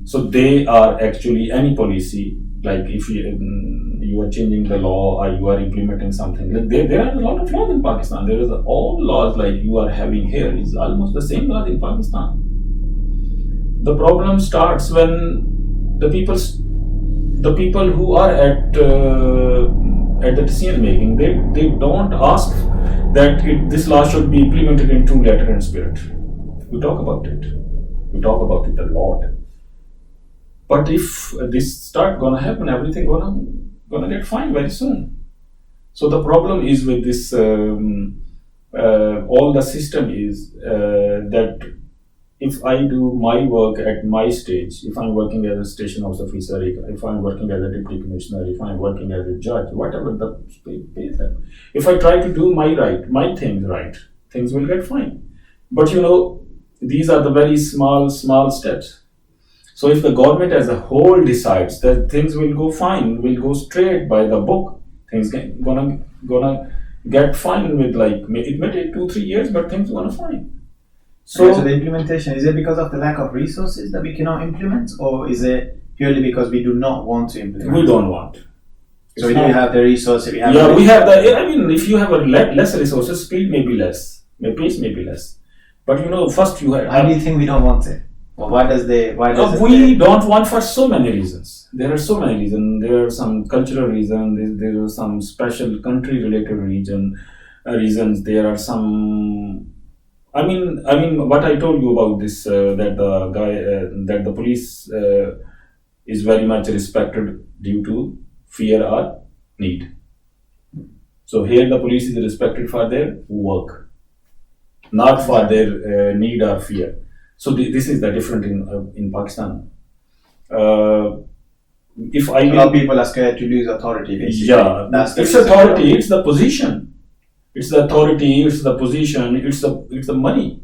So they are actually any policy, like if you are changing the law or you are implementing something. Like there are a lot of laws in Pakistan. There is all laws like you are having here is almost the same laws in Pakistan. The problem starts when the people who are at at the decision making, they don't ask that this law should be implemented in true letter and spirit. We talk about it. We talk about it a lot. But if this start gonna happen, everything gonna get fine very soon. So the problem is with this. All the system is that if I do my work at my stage, if I'm working as a station house officer, if I'm working as a deputy commissioner, if I'm working as a judge, whatever the pay them, if I try to do my things right, things will get fine. But these are the very small steps. So if the government as a whole decides that things will go fine, will go straight by the book, things gonna get fine with it may take 2-3 years, but things are gonna fine. So the implementation, is it because of the lack of resources that we cannot implement, or is it purely because we do not want to implement? We don't want. So we do have the resources. We have the. I mean, if you have less resources, speed may be less, pace may be less. But first you have. Why do you think we don't want it? Well, why does we don't want for so many reasons. There are so many reasons. There are some cultural reasons. There are some special country-related reasons. There are some. I mean, what I told you about this, that the guy, that the police is very much respected due to fear or need. So here the police is respected for their work, not for their need or fear. So this is the difference in Pakistan. If I a lot of people are scared to lose authority. Basically. Yeah, it's authority. It's the position. It's the authority, it's the position, it's the money,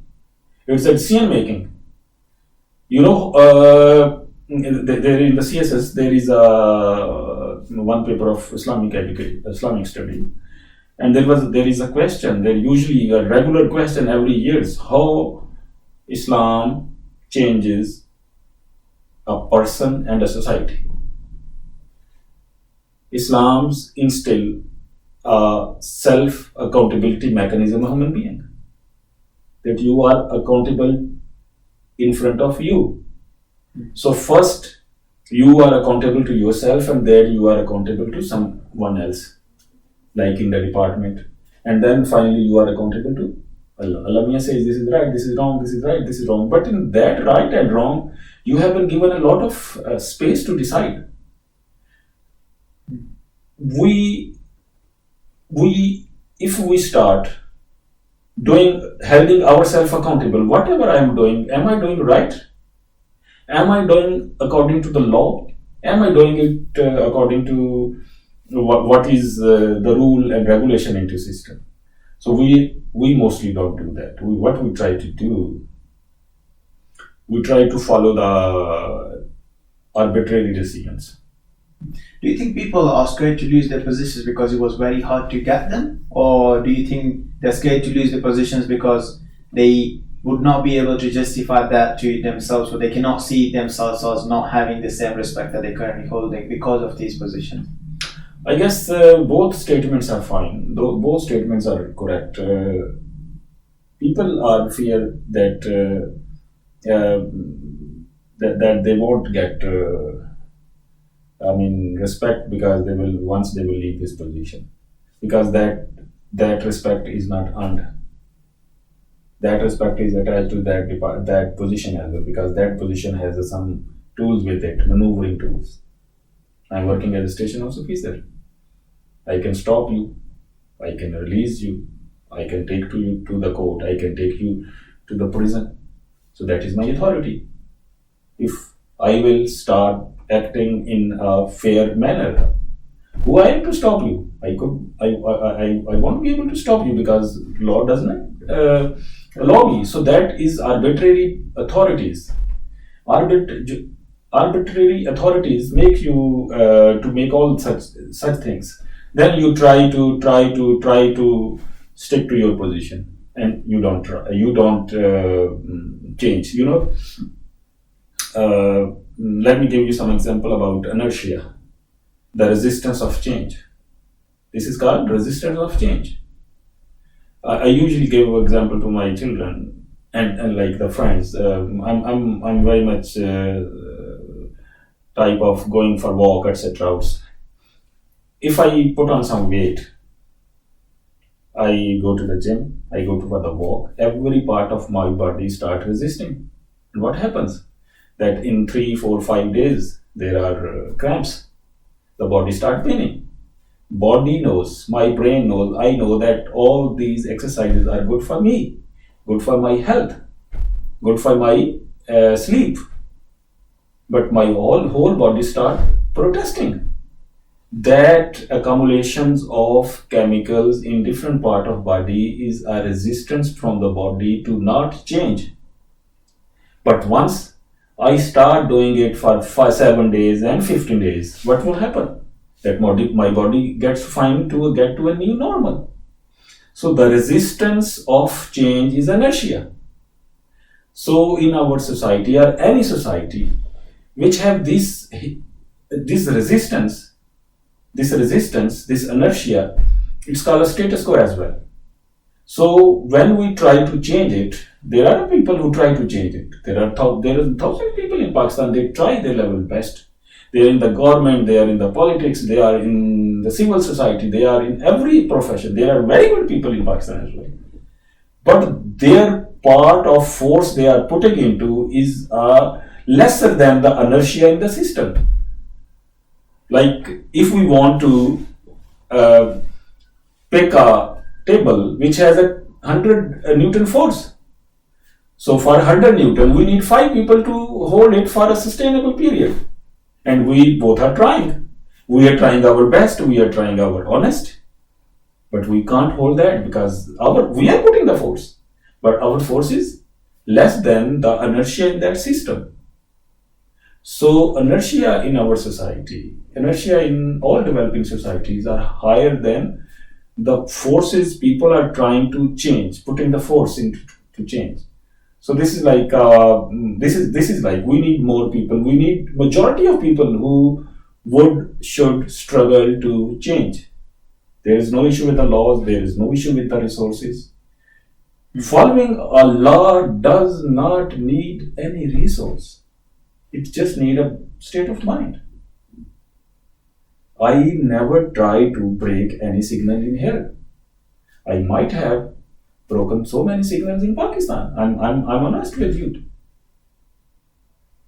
it's the decision making. There in the CSS there is one paper of Islamic study, and there is a question. There usually a regular question every year is how Islam changes a person and a society. Islam's instill a self-accountability mechanism of human being. That you are accountable in front of you. So first, you are accountable to yourself, and then you are accountable to someone else, like in the department. And then finally, you are accountable to Allah. Allah says, this is right, this is wrong, this is right, this is wrong. But in that right and wrong, you have been given a lot of space to decide. If we start holding ourselves accountable, whatever I am doing, am I doing right? Am I doing according to the law? Am I doing it according to what is the rule and regulation into system? So we mostly don't do that. What we try to do, we try to follow the arbitrary decisions. Do you think people are scared to lose their positions because it was very hard to get them? Or do you think they're scared to lose their positions because they would not be able to justify that to themselves, or they cannot see themselves as not having the same respect that they're currently holding because of these positions? I guess both statements are fine. Both statements are correct. People are fear that that they won't get respect because they will leave this position, because that respect is not earned. That respect is attached to that position as well, because that position has some tools with it, maneuvering tools. I'm working as a station house officer. I can stop you, I can release you, I can take you to the court, I can take you to the prison. So that is my authority. If I will start acting in a fair manner, who I am to stop you? I won't be able to stop you because law does not allow me. So that is arbitrary authorities. Arbitrary authorities make you to make all such things. Then you try to stick to your position, and you don't change. Let me give you some example about inertia, the resistance of change. This is called resistance of change. I usually give an example to my children and like the friends. I'm very much type of going for walk, etc. if I put on some weight, I go to the gym, I go for the walk, every part of my body start resisting. And what happens? That in 3, 4, 5 days, there are cramps. The body start paining. Body knows, my brain knows, I know that all these exercises are good for me, good for my health, good for my sleep. But my whole body start protesting. That accumulations of chemicals in different part of body is a resistance from the body to not change. But once I start doing it for 7 days and 15 days, what will happen? That my body gets fine to get to a new normal. So the resistance of change is inertia. So in our society or any society which have this resistance, this inertia, it's called a status quo as well. So when we try to change it, there are people who try to change it. There are thousands of people in Pakistan, they try their level best. They are in the government, they are in the politics, they are in the civil society, they are in every profession. There are very good people in Pakistan as well. But their part of force they are putting into is lesser than the inertia in the system. Like if we want to pick a table which has a 100 Newton force. So for 100 Newton, we need 5 people to hold it for a sustainable period. And we both are trying. We are trying our best, we are trying our honest. But we can't hold that because we are putting the force. But our force is less than the inertia in that system. So inertia in our society, inertia in all developing societies are higher than the forces people are trying to change, putting the force into to change. So this is like this is like we need more people. We need majority of people who should struggle to change. There is no issue with the laws. There is no issue with the resources. Following a law does not need any resource. It just needs a state of mind. I never try to break any signal in here. I might have broken so many signals in Pakistan. I'm honest with you.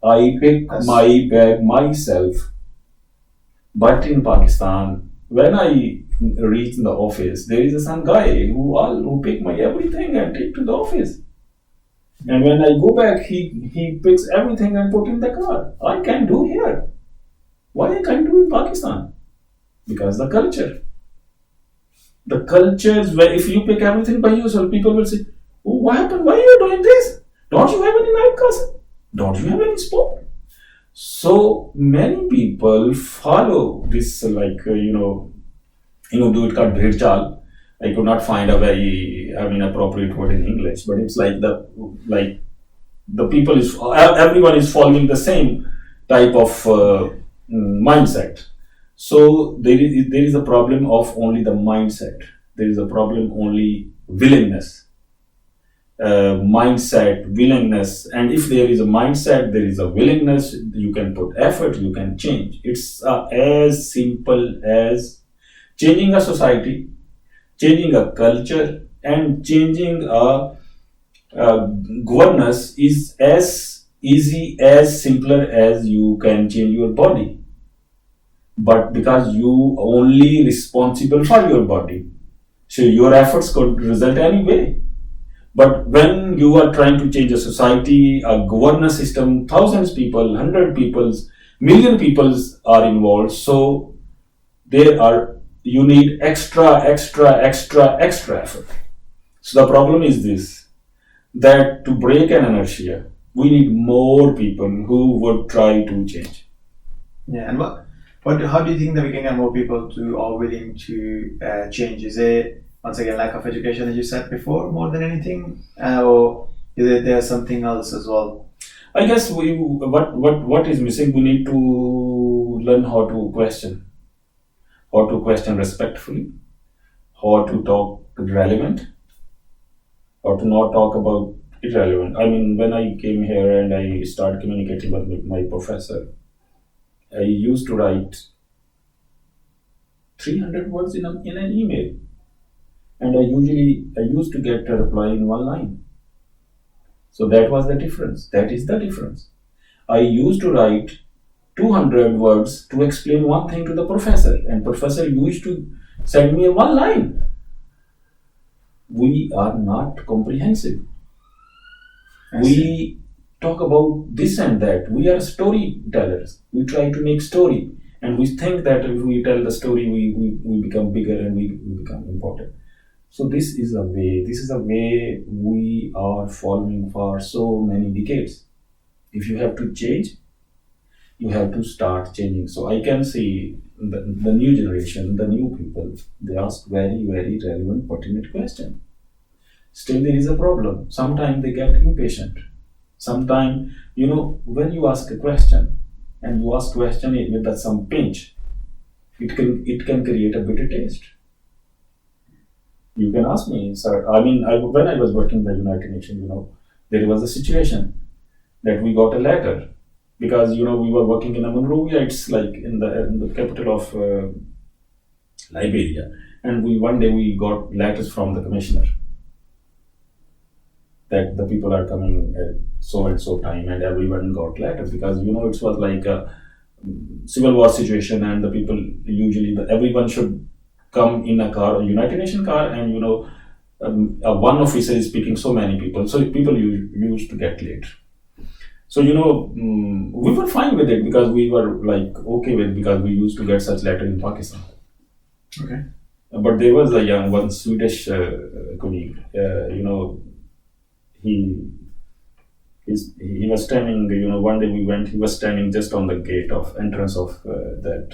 I pick my bag myself. But in Pakistan, when I reach the office, there is some guy who pick my everything and take to the office. And when I go back, he picks everything and put in the car. I can do here. Why I can't do in Pakistan? Because the culture. The culture is where if you pick everything by yourself, people will say, oh, what happened? Why are you doing this? Don't you have any night cousin? Don't you have any sport? So many people follow this do it called bhed chal. I could not find a very appropriate word in English, but it's like the people everyone is following the same type of mindset. So there is a problem of only the mindset. There is a problem only willingness. Mindset, willingness, and if there is a mindset, there is a willingness, you can put effort, you can change. It's as simple as changing a society, changing a culture, and changing a governance is as easy, as simpler as you can change your body. But because you only responsible for your body, so your efforts could result anyway. But when you are trying to change a society, a governance system, thousands of people, 100 people, million people are involved. So you need extra effort. So the problem is this, that to break an inertia, we need more people who would try to change. Yeah, and how do you think that we can get more people to are willing to change? Is it once again lack of education, as you said before, more than anything, or is there something else as well? I guess what is missing? We need to learn how to question respectfully, how to talk relevant, how to not talk about irrelevant. I mean, when I came here and I started communicating with my professor, I used to write 300 words in an email. And I used to get a reply in one line. So that was the difference. That is the difference. I used to write 200 words to explain one thing to the professor, and professor used to send me a one line. We are not comprehensive. We talk about this and that. We are storytellers. We try to make story, and we think that if we tell the story, we become bigger and we become important. So this is a way we are following for so many decades. If you have to change, you have to start changing. So I can see the new generation, the new people, they ask very, very relevant, pertinent questions. Still there is a problem. Sometimes they get impatient. Sometimes, when you ask a question and you ask question with some pinch, it can create a bitter taste. You can ask me, sir. I mean, when I was working in the United Nations, there was a situation that we got a letter because we were working in Monrovia. It's like in the capital of Liberia, and one day we got letters from the commissioner that the people are coming at so and so time, and everyone got letters because it was like a civil war situation, and the people usually everyone should come in a car, a United Nations car, and one officer is picking so many people, so people used to get late. So we were fine with it because we were like okay with because we used to get such letter in Pakistan. Okay. But there was a young one Swedish colleague. He was standing. One day we went. He was standing just on the gate of entrance of that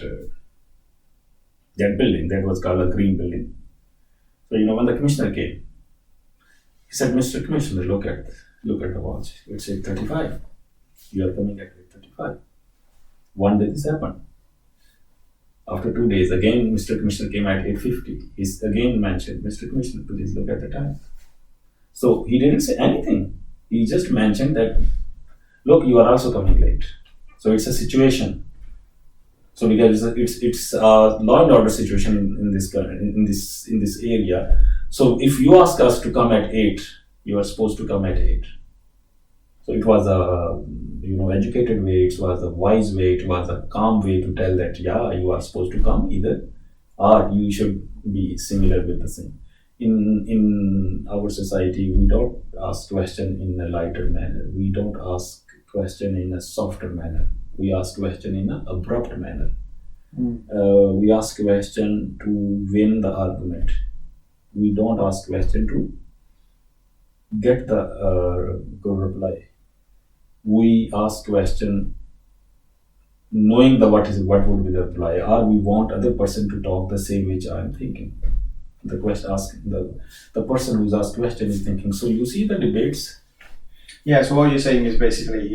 building that was called a green building. So when the commissioner came, he said, "Mr. Commissioner, look at the watch. It's 8:35. You are coming at 8:35. One day this happened. After 2 days, again Mr. Commissioner came at 8:50. He's again mentioned, Mr. Commissioner, please look at the time." So he didn't say anything. He just mentioned that, look, you are also coming late. So it's a situation. So because it's a law and order situation in this area. So if you ask us to come at 8, you are supposed to come at 8. So it was a educated way, it was a wise way, it was a calm way to tell that you are supposed to come either, or you should be similar with the same. In our society, we don't ask question in a lighter manner. We don't ask question in a softer manner. We ask question in an abrupt manner. We ask question to win the argument. We don't ask question to get the good reply. We ask question knowing what would be the reply, or we want other person to talk the same which I am thinking. The person who's asked question is thinking. So you see the debates. Yeah. So what you're saying is basically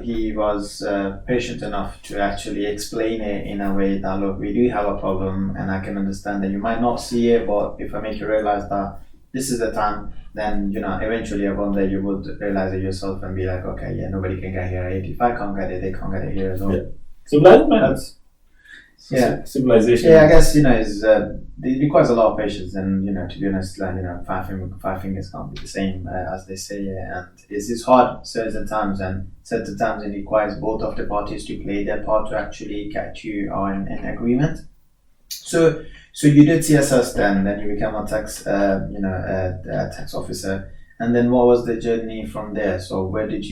he was patient enough to actually explain it in a way that, look, we do have a problem, and I can understand that you might not see it, but if I make you realize that this is the time, then eventually one day you would realize it yourself and be like, okay, yeah, nobody can get here at 8. If I can't get it, they can't get it here as well. Yeah. Civilization. Yeah, I guess it requires a lot of patience, and to be honest, like five fingers can't be the same as they say, and it's hard certain times, and certain times it requires both of the parties to play their part to actually get you on an agreement. So you did CSS then you became a tax a tax officer, and then what was the journey from there? So how did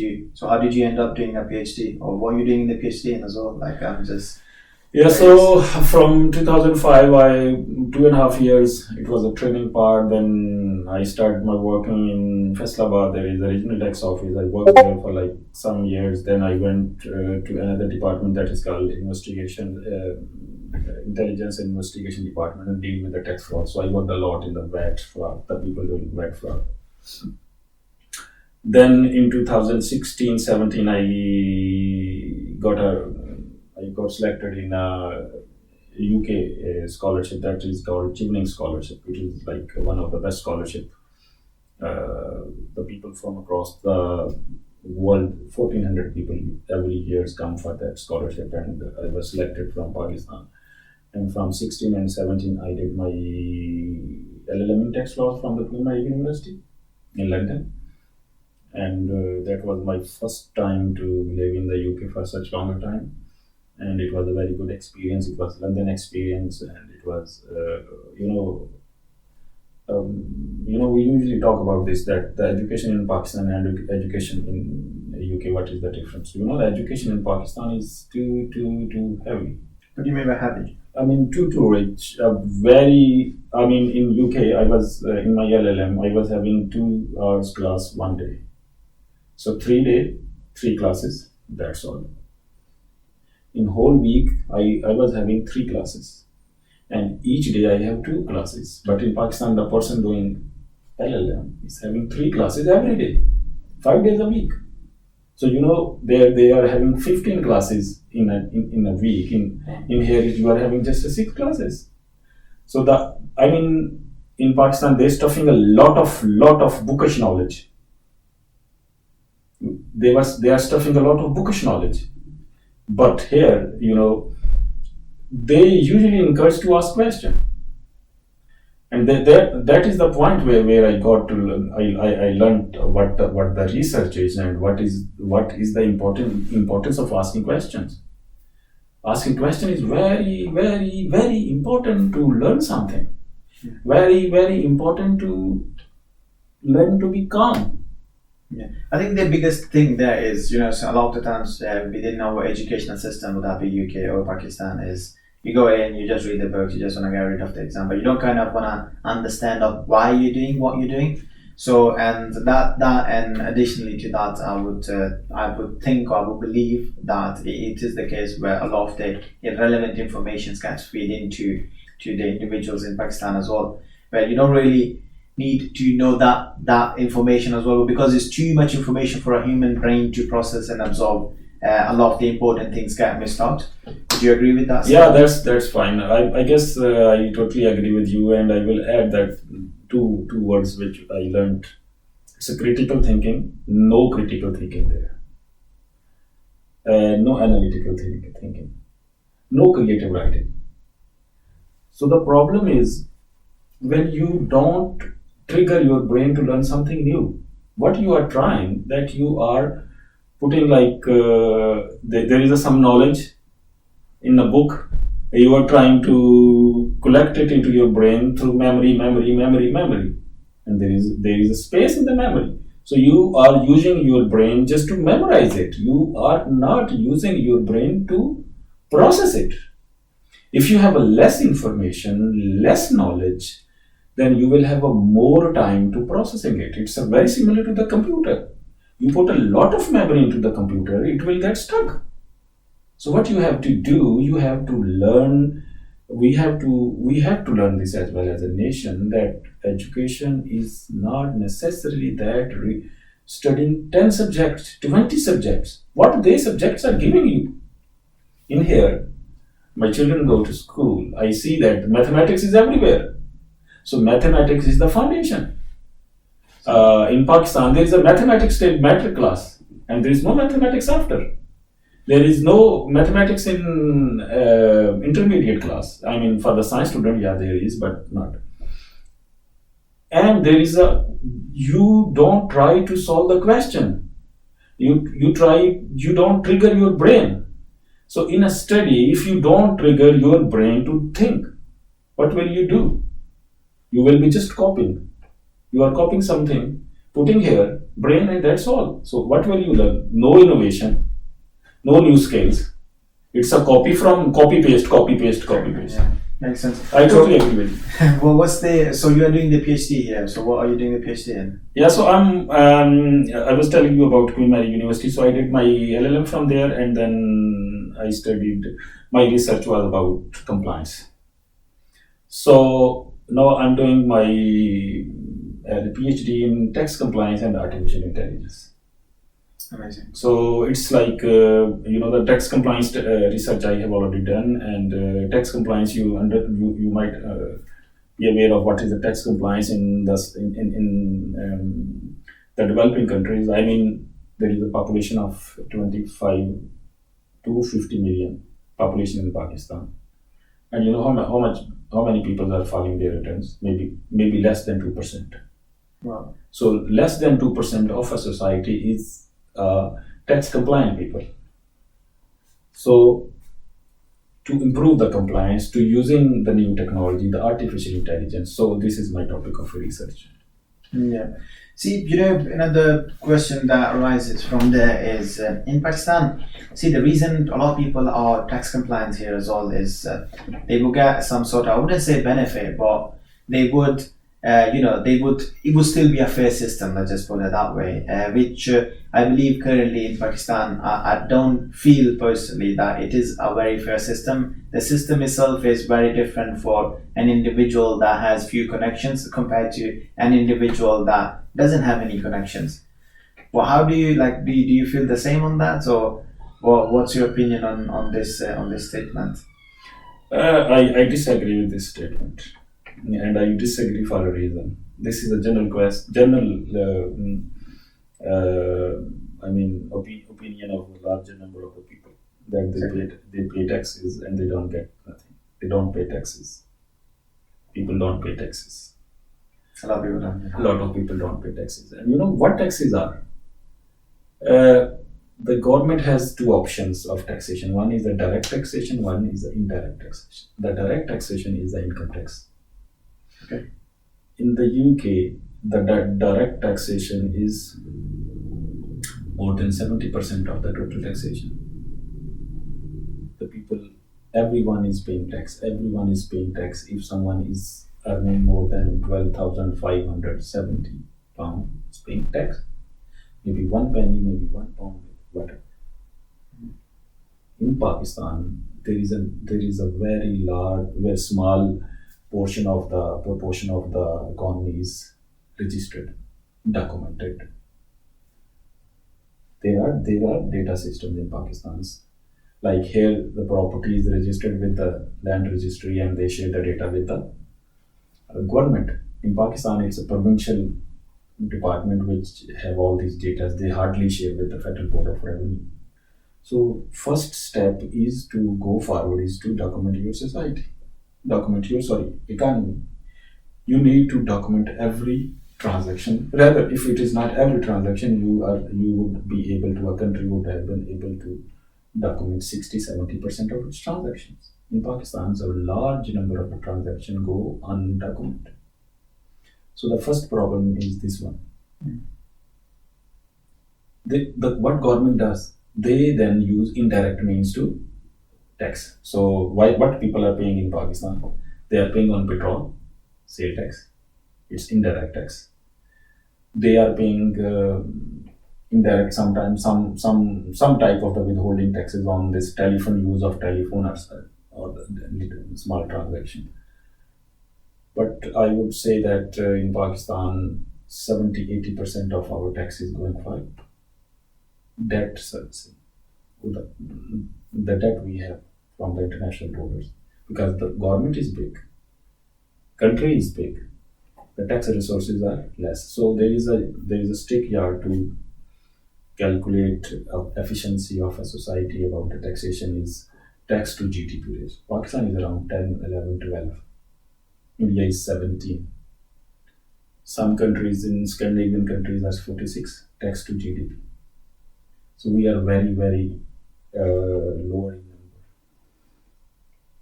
you end up doing a PhD, or what are you doing in the PhD in as well? Like I'm just. Yeah, so from 2005, 2.5 years, it was a training part. Then I started my working in Faisalabad. There is a regional tax office. I worked there for like some years. Then I went to another department that is called Intelligence and Investigation Department, and deal with the tax fraud. So I worked a lot in the VAT fraud, the people doing VAT fraud. Then in 2016-17, I got selected in a UK scholarship that is called Chevening Scholarship, which is like one of the best scholarship. The people from across the world, 1,400 people every year come for that scholarship, and I was selected from Pakistan. And from 16 and 17, I did my LLM in tax law from the Queen Mary University in London. And that was my first time to live in the UK for such longer time. And it was a very good experience. It was London experience, and it was, we usually talk about this, that the education in Pakistan and education in the UK, what is the difference? The education in Pakistan is too heavy. What do you mean by heavy? I mean, too rich. In UK, I was in my LLM, I was having 2 hours class one day. So 3 days, 3 classes, that's all. In whole week, I was having 3 classes. And each day I have 2 classes. But in Pakistan, the person doing LLM is having 3 classes every day, 5 days a week. So they are having 15 classes in a week. In here you are having just 6 classes. So in Pakistan they're stuffing a lot of bookish knowledge. They are stuffing a lot of bookish knowledge. But here, they usually encourage to ask questions. And that is the point where I got to learn. I learned what the research is and what is the importance of asking questions. Asking question is very, very, very important to learn something. Very, very important to learn to be calm. Yeah, I think the biggest thing there is, so a lot of the times within our educational system, would that be UK or Pakistan, is you go in, you just read the books, you just want to get rid of the exam, but you don't kind of want to understand of why you're doing what you're doing. So, and additionally to that, I would think, or I would believe that it is the case where a lot of the irrelevant information gets feed into the individuals in Pakistan as well, where you don't really need to know that information as well, because it's too much information for a human brain to process and absorb. A lot of the important things get missed out. Would you agree with that? Yeah, that's fine. I guess I totally agree with you, and I will add that two words which I learned. It's a critical thinking. No critical thinking there. No analytical thinking. No creative writing. So the problem is when you don't trigger your brain to learn something new. What you are trying, that you are putting there is some knowledge in a book. You are trying to collect it into your brain through memory, and there is a space in the memory. So you are using your brain just to memorize it. You are not using your brain to process it. If you have a less information, less knowledge, then you will have a more time to processing it. It's very similar to the computer. You put a lot of memory into the computer, it will get stuck. So what you have to do, you have to learn, we have to learn this as well as a nation, that education is not necessarily that studying 10 subjects, 20 subjects. What they subjects are giving you. In here, my children go to school, I see that mathematics is everywhere. So mathematics is the foundation. In Pakistan, there is a mathematics metric class, and there is no mathematics after. There is no mathematics in intermediate class. I mean, for the science student, yeah, there is, but not. And there is you don't try to solve the question. You don't trigger your brain. So in a study, if you don't trigger your brain to think, what will you do? You will be just copying. You are copying something, putting here, brain, and that's all. So what will you learn? No innovation, no new skills. It's a copy paste. Yeah, makes sense. I totally agree with you. Well, so you are doing the PhD here. So what are you doing the PhD in? Yeah, so I was telling you about Queen Mary University. So I did my LLM from there, and then I studied, my research was about compliance. So now I'm doing my PhD in tax compliance and artificial intelligence. Amazing. So it's like the tax compliance research I have already done, and tax compliance you might be aware of what is the tax compliance in the developing countries. I mean, there is a population of 25 to 50 million population in Pakistan, And you know how many people are filing their returns? Maybe less than 2%. Wow. So less than 2% of a society is tax compliant people. So to improve the compliance to using the new technology, the artificial intelligence. So this is my topic of research. Yeah. See, another question that arises from there is in Pakistan. See, the reason a lot of people are tax compliant here as well is they will get some sort of, I wouldn't say benefit, but they would, it would still be a fair system, let's just put it that way, which I believe currently in Pakistan, I don't feel personally that it is a very fair system. The system itself is very different for an individual that has few connections compared to an individual that doesn't have any connections. Well, how do you like? Do you feel the same on that, or what's your opinion on this statement? I disagree with this statement, and I disagree for a reason. This is a general opinion of a larger number of the people that they pay taxes and they don't get nothing. They don't pay taxes. People don't pay taxes. A lot of people don't. A lot of people don't pay taxes. And you know what taxes are? The government has two options of taxation. One is the direct taxation, one is the indirect taxation. The direct taxation is the income tax. Okay. In the UK, the direct taxation is more than 70% of the total taxation. The people, everyone is paying tax. Everyone is paying tax. If someone is earning more than 12,570 pounds, is paying tax. Maybe 1 penny, maybe 1 pound, whatever. In Pakistan, there is a very small proportion of the economy is registered, documented. There are data systems in Pakistan. Like here, the property is registered with the land registry, and they share the data with the government. In Pakistan, it's a provincial department which have all these data. They hardly share with the Federal Board of Revenue. So first step is to go forward is to document your society, economy. You need to document every transaction. Rather, if it is not every transaction, you would be able to, a country would have been able to document 60-70% of its transactions. In Pakistan, so a large number of transactions go undocumented. So the first problem is this one. What government does, they then use indirect means to tax. So what people are paying in Pakistan? They are paying on petrol, sale tax. It's indirect tax. They are paying indirect sometimes some type of the withholding taxes on this telephone use of telephone or the small transaction. But I would say that in Pakistan, 70-80% of our tax is going for debt servicing. The debt we have from the international borders, because the government is big, country is big, the tax resources are less. So there is a stick yard to calculate efficiency of a society about the taxation is tax to GDP ratio. Pakistan is around 10, 11, 12. India is 17. Some countries in Scandinavian countries are 46 tax to GDP. So we are very, very low in number.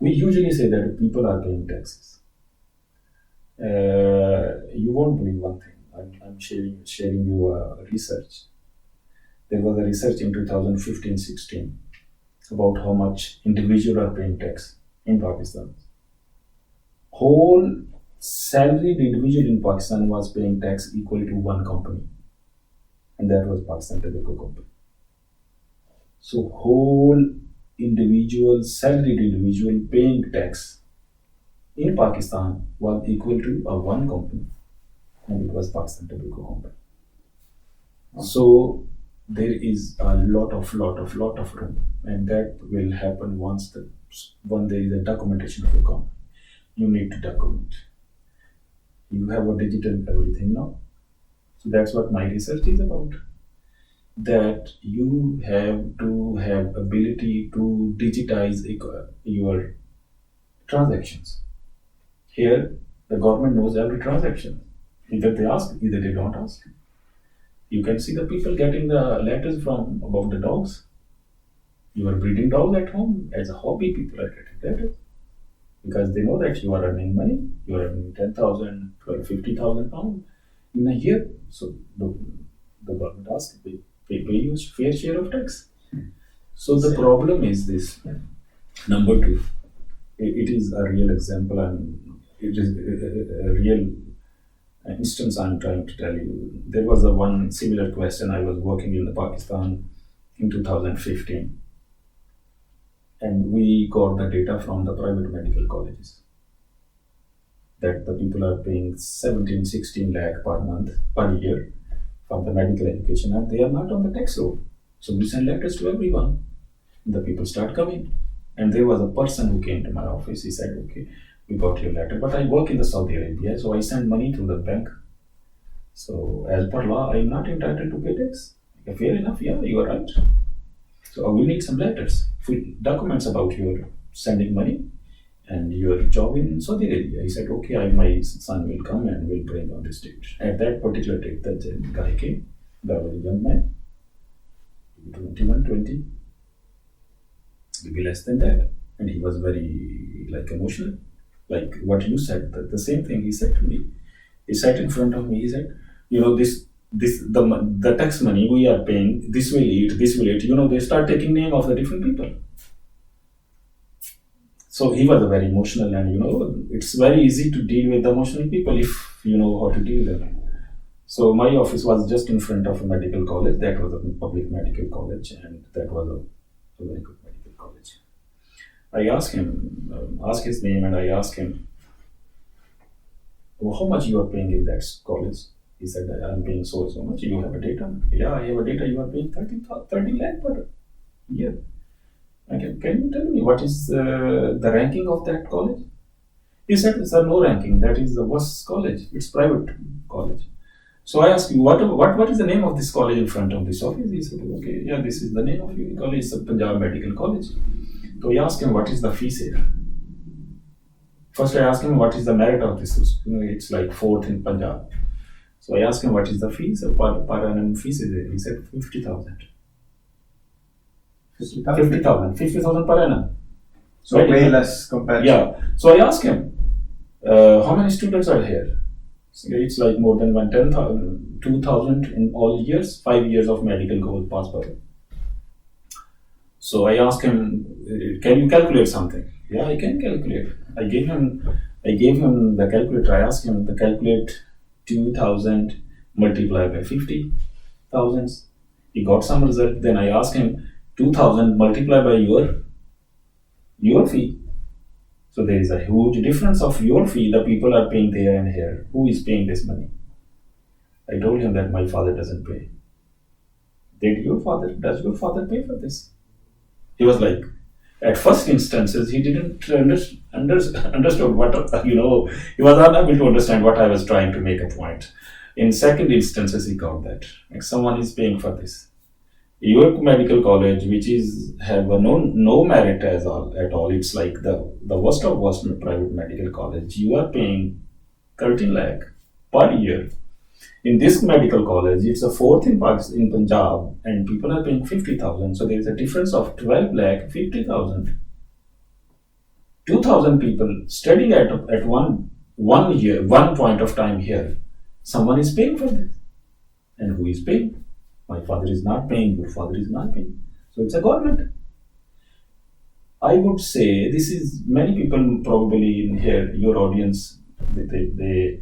We usually say that people are paying taxes. You won't believe one thing. I'm sharing you a research. There was a research in 2015-16 about how much individuals are paying tax in Pakistan. Whole salaried individual in Pakistan was paying tax equal to one company, and that was Pakistan Tobacco Company. So whole salaried individual paying tax in Pakistan was equal to a one company, and it was Pakistan Tobacco Company. So there is a lot of room, and that will happen once there is a documentation of the company. You need to document. You have a digital everything now. So that's what my research is about. That you have to have ability to digitize your transactions. Here, the government knows every transaction. Either they ask, either they don't ask. You can see the people getting the letters from about the dogs. You are breeding dogs at home as a hobby. People are getting letters because they know that you are earning money. You are earning 10,000, 12, 50,000 pounds in a year. So the government asks, pay you fair share of tax. So the problem is this. Number two, it is a real example and it is a real instance I'm trying to tell you. There was a one similar question. I was working in Pakistan in 2015 and we got the data from the private medical colleges that the people are paying 17, 16 lakh per month, per year for the medical education and they are not on the tax roll. So we send letters to everyone. The people start coming. And there was a person who came to my office. He said, okay, we got your letter, but I work in the Saudi Arabia, so I send money to the bank. So as per law, I'm not entitled to pay tax. Okay, fair enough, yeah, you are right. So we need some letters, full documents about your sending money and your job in Saudi Arabia. He said, okay, my son will come and will bring on the stage. At that particular date, the guy came, guy was a young man, 21, 20. Maybe less than that, and he was very emotional, like what you said. The same thing he said to me. He sat in front of me. He said, the tax money we are paying. This will eat. They start taking name of the different people. So he was very emotional, and it's very easy to deal with the emotional people if you know how to deal with them. So my office was just in front of a medical college. That was a public medical college, and that was a very good medical college. I asked him, asked his name, and I asked him, how much you are paying in that college? He said, I'm paying so much. You have a data? Yeah, I have a data. You are paying 30 lakh per year. Okay, can you tell me what is the ranking of that college? He said, sir, no ranking. That is the worst college. It's private college. So I asked you, what is the name of this college in front of this office? He said, okay, yeah, this is the name of your college. It's a Punjab Medical College. So I asked him, what is the fees here? First I asked him, what is the merit of this? It's like 4th in Punjab. So I asked him, what is the fees? Per annum fees is it? He said, 50,000. 50,000 per annum. So way less compared. Yeah. So I asked him, how many students are here? It's like more than 10,000, 2,000 in all years, 5 years of medical goal pass by. So I asked him, can you calculate something? Yeah, I can calculate. I gave him the calculator. I asked him to calculate 2,000 multiplied by 50,000. He got some result. Then I asked him 2,000 multiplied by your fee. So there is a huge difference of your fee. The people are paying there and here. Who is paying this money? I told him that my father doesn't pay. Does your father pay for this? He was like, at first instances, he didn't understood what, he was unable to understand what I was trying to make a point. In second instances, he got that. Like someone is paying for this. Your medical college, which have no merit at all. It's like the worst of worst private medical college. You are paying 13 lakh per year. In this medical college, it's a 4th in Punjab, and people are paying 50,000. So there is a difference of 12 lakh 50,000. 2,000 people studying at one point of time here. Someone is paying for this, and who is paying? My father is not paying, your father is not paying. So it's a government. I would say this is many people probably in here, your audience, they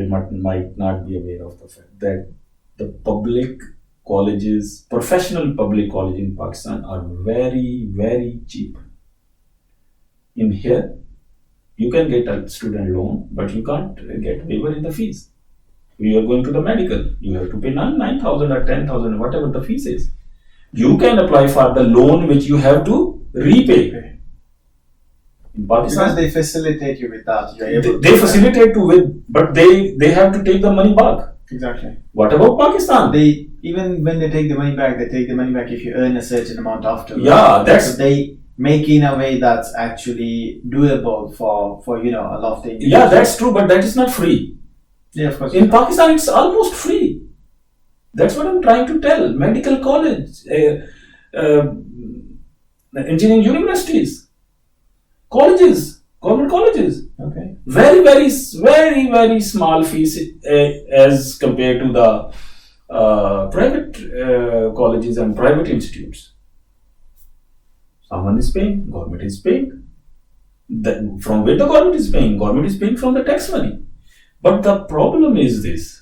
might not be aware of the fact that the public colleges, professional public colleges in Pakistan are very, very cheap. In here, you can get a student loan, but you can't get waiver in the fees. You are going to the medical, you have to pay 9,000 or 10,000, whatever the fees is. You can apply for the loan which you have to repay. In Pakistan, because they facilitate you with that. They facilitate you with, but they have to take the money back. Exactly. What about Pakistan? Even when they take the money back, they take the money back if you earn a certain amount afterwards. Yeah, that's. So they make in a way that's actually doable for a lot of the individuals. Yeah, that's true, but that is not free. Yeah, of course. In Pakistan, it's almost free. That's what I'm trying to tell. Medical college, engineering universities, colleges, government colleges. Okay. Very, very, very, very small fees as compared to the private colleges and private institutes. Someone is paying, government is paying. From where the government is paying? Government is paying from the tax money. But the problem is this,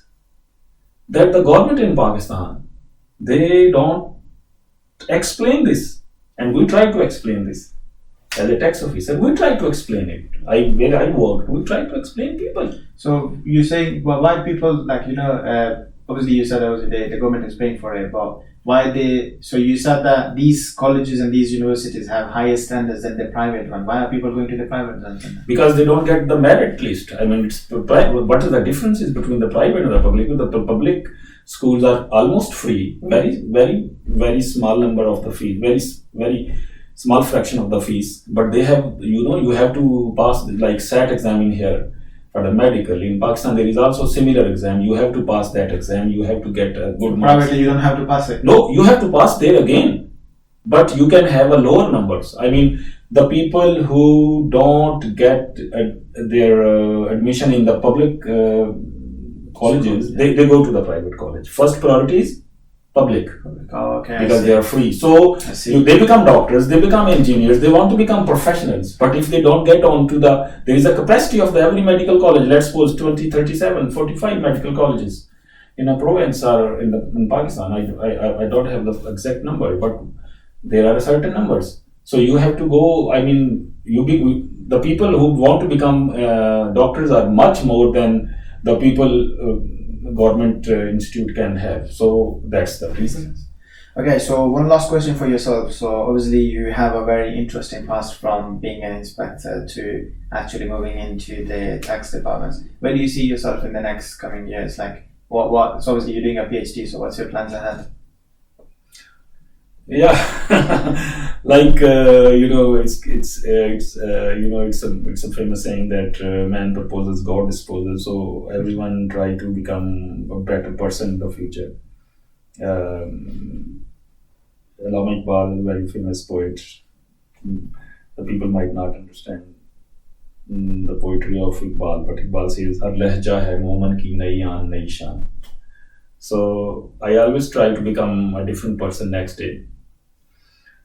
that the government in Pakistan, they don't explain this. And we try to explain this. As a tax officer, we try to explain it. Where I worked, we try to explain people. So you say, well, why people obviously you said the government is paying for it, but why so you said that these colleges and these universities have higher standards than the private one. Why are people going to the private one? Because they don't get the merit list. I mean, what is the differences between the private and the public? The public schools are almost free, very, very, very small number of the fees, very, very small fraction of the fees, but they have, you have to pass like SAT exam in here for the medical. In Pakistan, there is also similar exam. You have to pass that exam. You have to get a good marks. Privately, you don't have to pass it. No, you have to pass there again, but you can have a lower numbers. I mean, the people who don't get their admission in the public colleges, they go to the private college. First priority is public. Oh, okay. Because they are free. So they become doctors, they become engineers, they want to become professionals. But if they don't get onto there is a capacity of every medical college, let's suppose 20, 37, 45 medical colleges in a province or in Pakistan. I don't have the exact number, but there are certain numbers. So you have to go, I mean, the people who want to become doctors are much more than the people government institute can have. So that's the reason. Okay, so one last question for yourself. So obviously you have a very interesting past from being an inspector to actually moving into the tax departments. Where do you see yourself in the next coming years? Like what so obviously you're doing a PhD, so what's your plans ahead? Yeah, like it's a famous saying that man proposes, God disposes. So everyone try to become a better person in the future. Allama Iqbal, very famous poet. The people might not understand the poetry of Iqbal, but Iqbal says, "Har lehja hai moman ki nayi aan nayi shaan." So I always try to become a different person next day.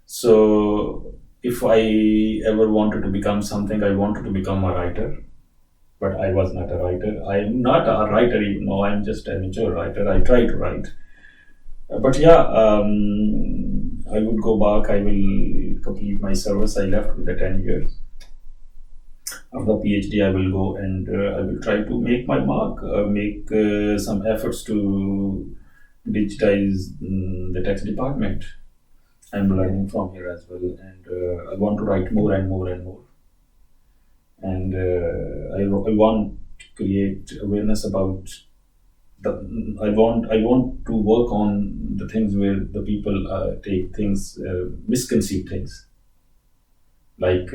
So if I ever wanted to become something, I wanted to become a writer, but I was not a writer. I'm not a writer even though I'm just an amateur writer. I try to write. But yeah, I would go back. I will complete my service. I left with the 10 years. After PhD, I will go and I will try to make my mark, make some efforts to digitize the tax department. I'm learning from here as well, and I want to write more and more and more. And I want to create awareness about I want to work on the things where the people take things, misconceive things. Like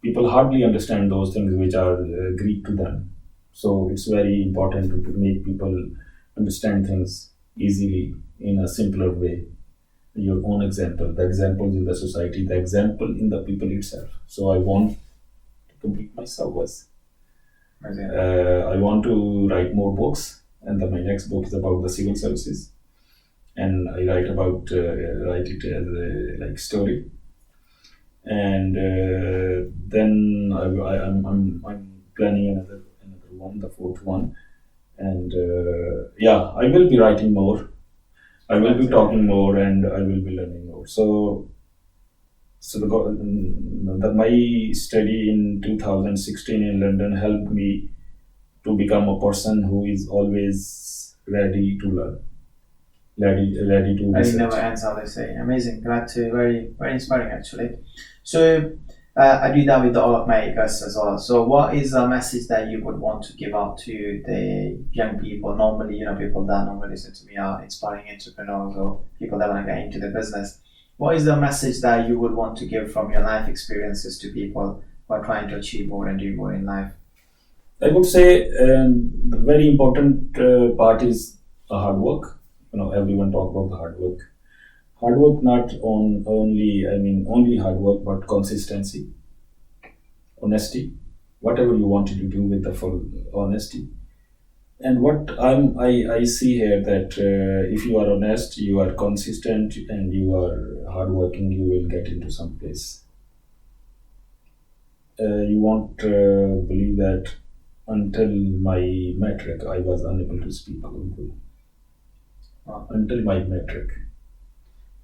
people hardly understand those things which are Greek to them. So it's very important to make people understand things easily in a simpler way. Your own example, the examples in the society, the example in the people itself. So I want to complete my service. I want to write more books, and my next book is about the civil services, and I write it as a story, and then I'm planning another one, the fourth one, and I will be writing more. I will be talking more, and I will be learning more. So my study in 2016 in London helped me to become a person who is always ready to learn, ready to research. Never ends, how they say. Amazing. Glad to. Very, very inspiring, actually. So I do that with all of my guests as well. So what is a message that you would want to give out to the young people? Normally, people that normally listen to me are inspiring entrepreneurs or people that want to get into the business. what is the message that you would want to give from your life experiences to people who are trying to achieve more and do more in life? I would say the very important part is hard work. Everyone talk about the hard work. Hard work not on only hard work, but consistency, honesty, whatever you wanted to do with the full honesty. And what I see here that if you are honest, you are consistent, and you are hardworking, you will get into some place. You won't believe that until my metric, I was unable to speak Urdu. Until my metric.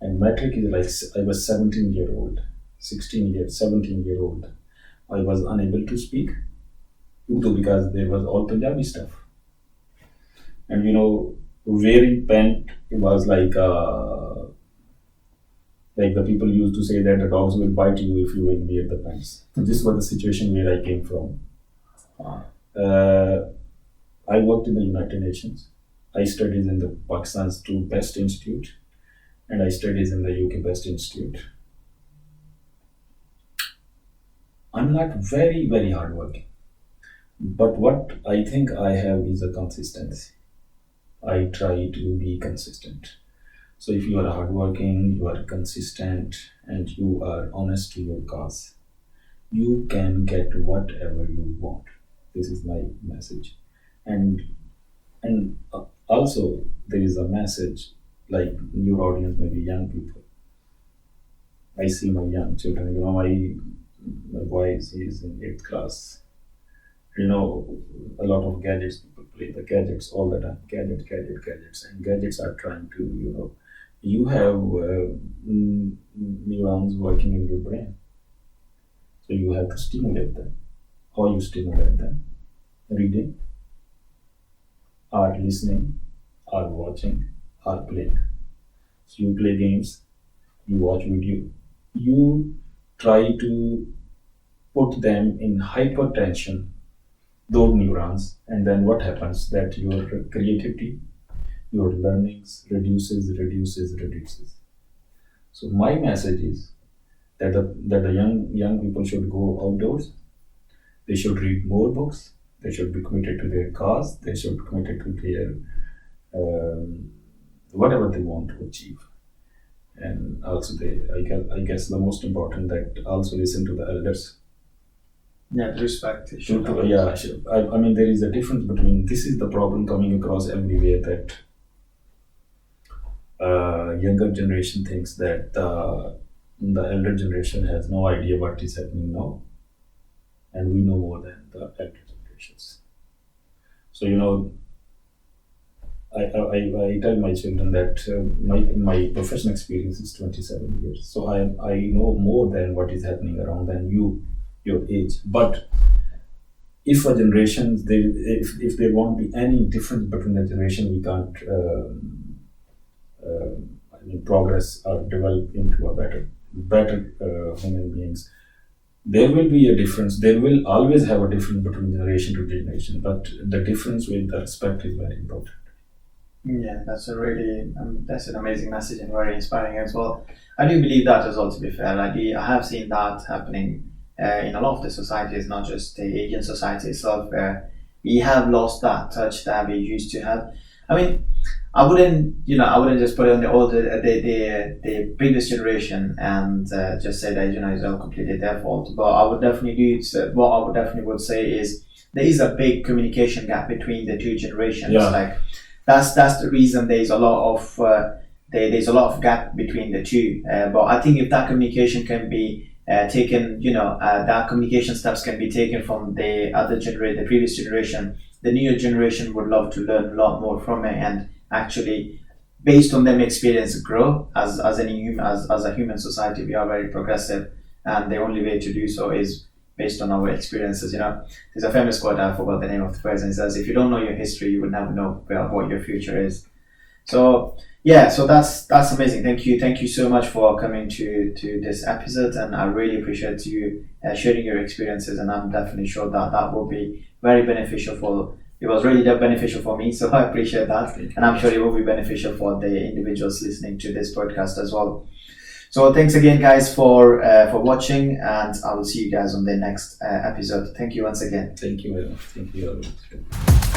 And metric is like I was 17-year-old, 17-year-old. I was unable to speak Urdu because there was all Punjabi stuff. And wearing pant was like the people used to say that the dogs will bite you if you will wear the pants. So this was the situation where I came from. I worked in the United Nations. I studied in the Pakistan's 2 best institute, and I studied in the UK best institute. I'm not very, very hardworking, but what I think I have is a consistency. I try to be consistent. So if you are hardworking, you are consistent, and you are honest to your cause, you can get whatever you want. This is my message. And also there is a message, like your audience may be young people. I see my young children, my boy is in 8th class. A lot of gadgets, people play the gadgets all the time. Gadgets. And gadgets are trying to, you have neurons working in your brain. So you have to stimulate them. How you stimulate them? Reading, or listening, or watching, or playing. So you play games, you watch video, you try to put them in hypertension, those neurons, and then what happens that your creativity, your learnings reduces. So my message is that the young people should go outdoors. They should read more books. They should be committed to their cause. They should be committed to their whatever they want to achieve. And also, I guess the most important, that also listen to the elders. Yeah, respect. Sure. I mean, there is a difference between, this is the problem coming across everywhere, that younger generation thinks that the elder generation has no idea what is happening now, and we know more than the elder generations. So I tell my children that my professional experience is 27 years, so I know more than what is happening around than your age. But if a generation, if there won't be any difference between the generation, we can't progress or develop into a better human beings. There will be a difference. There will always have a difference between generation to generation, but the difference with the respect is very important. Yeah, that's an amazing message and very inspiring as well. I do believe that as well, to be fair. I have seen that happening in a lot of the societies, not just the Asian society itself, where we have lost that touch that we used to have. I mean, I wouldn't just put it on the previous generation and just say that it's all completely their fault. But I would definitely would say is there is a big communication gap between the two generations. Yeah. That's the reason there's a lot of gap between the two. But I think if that communication can be taken, that communication steps can be taken from the previous generation, the newer generation would love to learn a lot more from it, and actually, based on them experience, grow as a human society. We are very progressive, and the only way to do so is based on our experiences. There's a famous quote, I forgot the name of the person. It says, "If you don't know your history, you will never know what your future is." So that's amazing. Thank you so much for coming to this episode, and I really appreciate you sharing your experiences, and I'm definitely sure that will be very beneficial it was really beneficial for me, so I appreciate that, and I'm sure it will be beneficial for the individuals listening to this podcast as well. So thanks again, guys, for watching, and I will see you guys on the next episode. Thank you once again. Thank you very much. Thank you very much.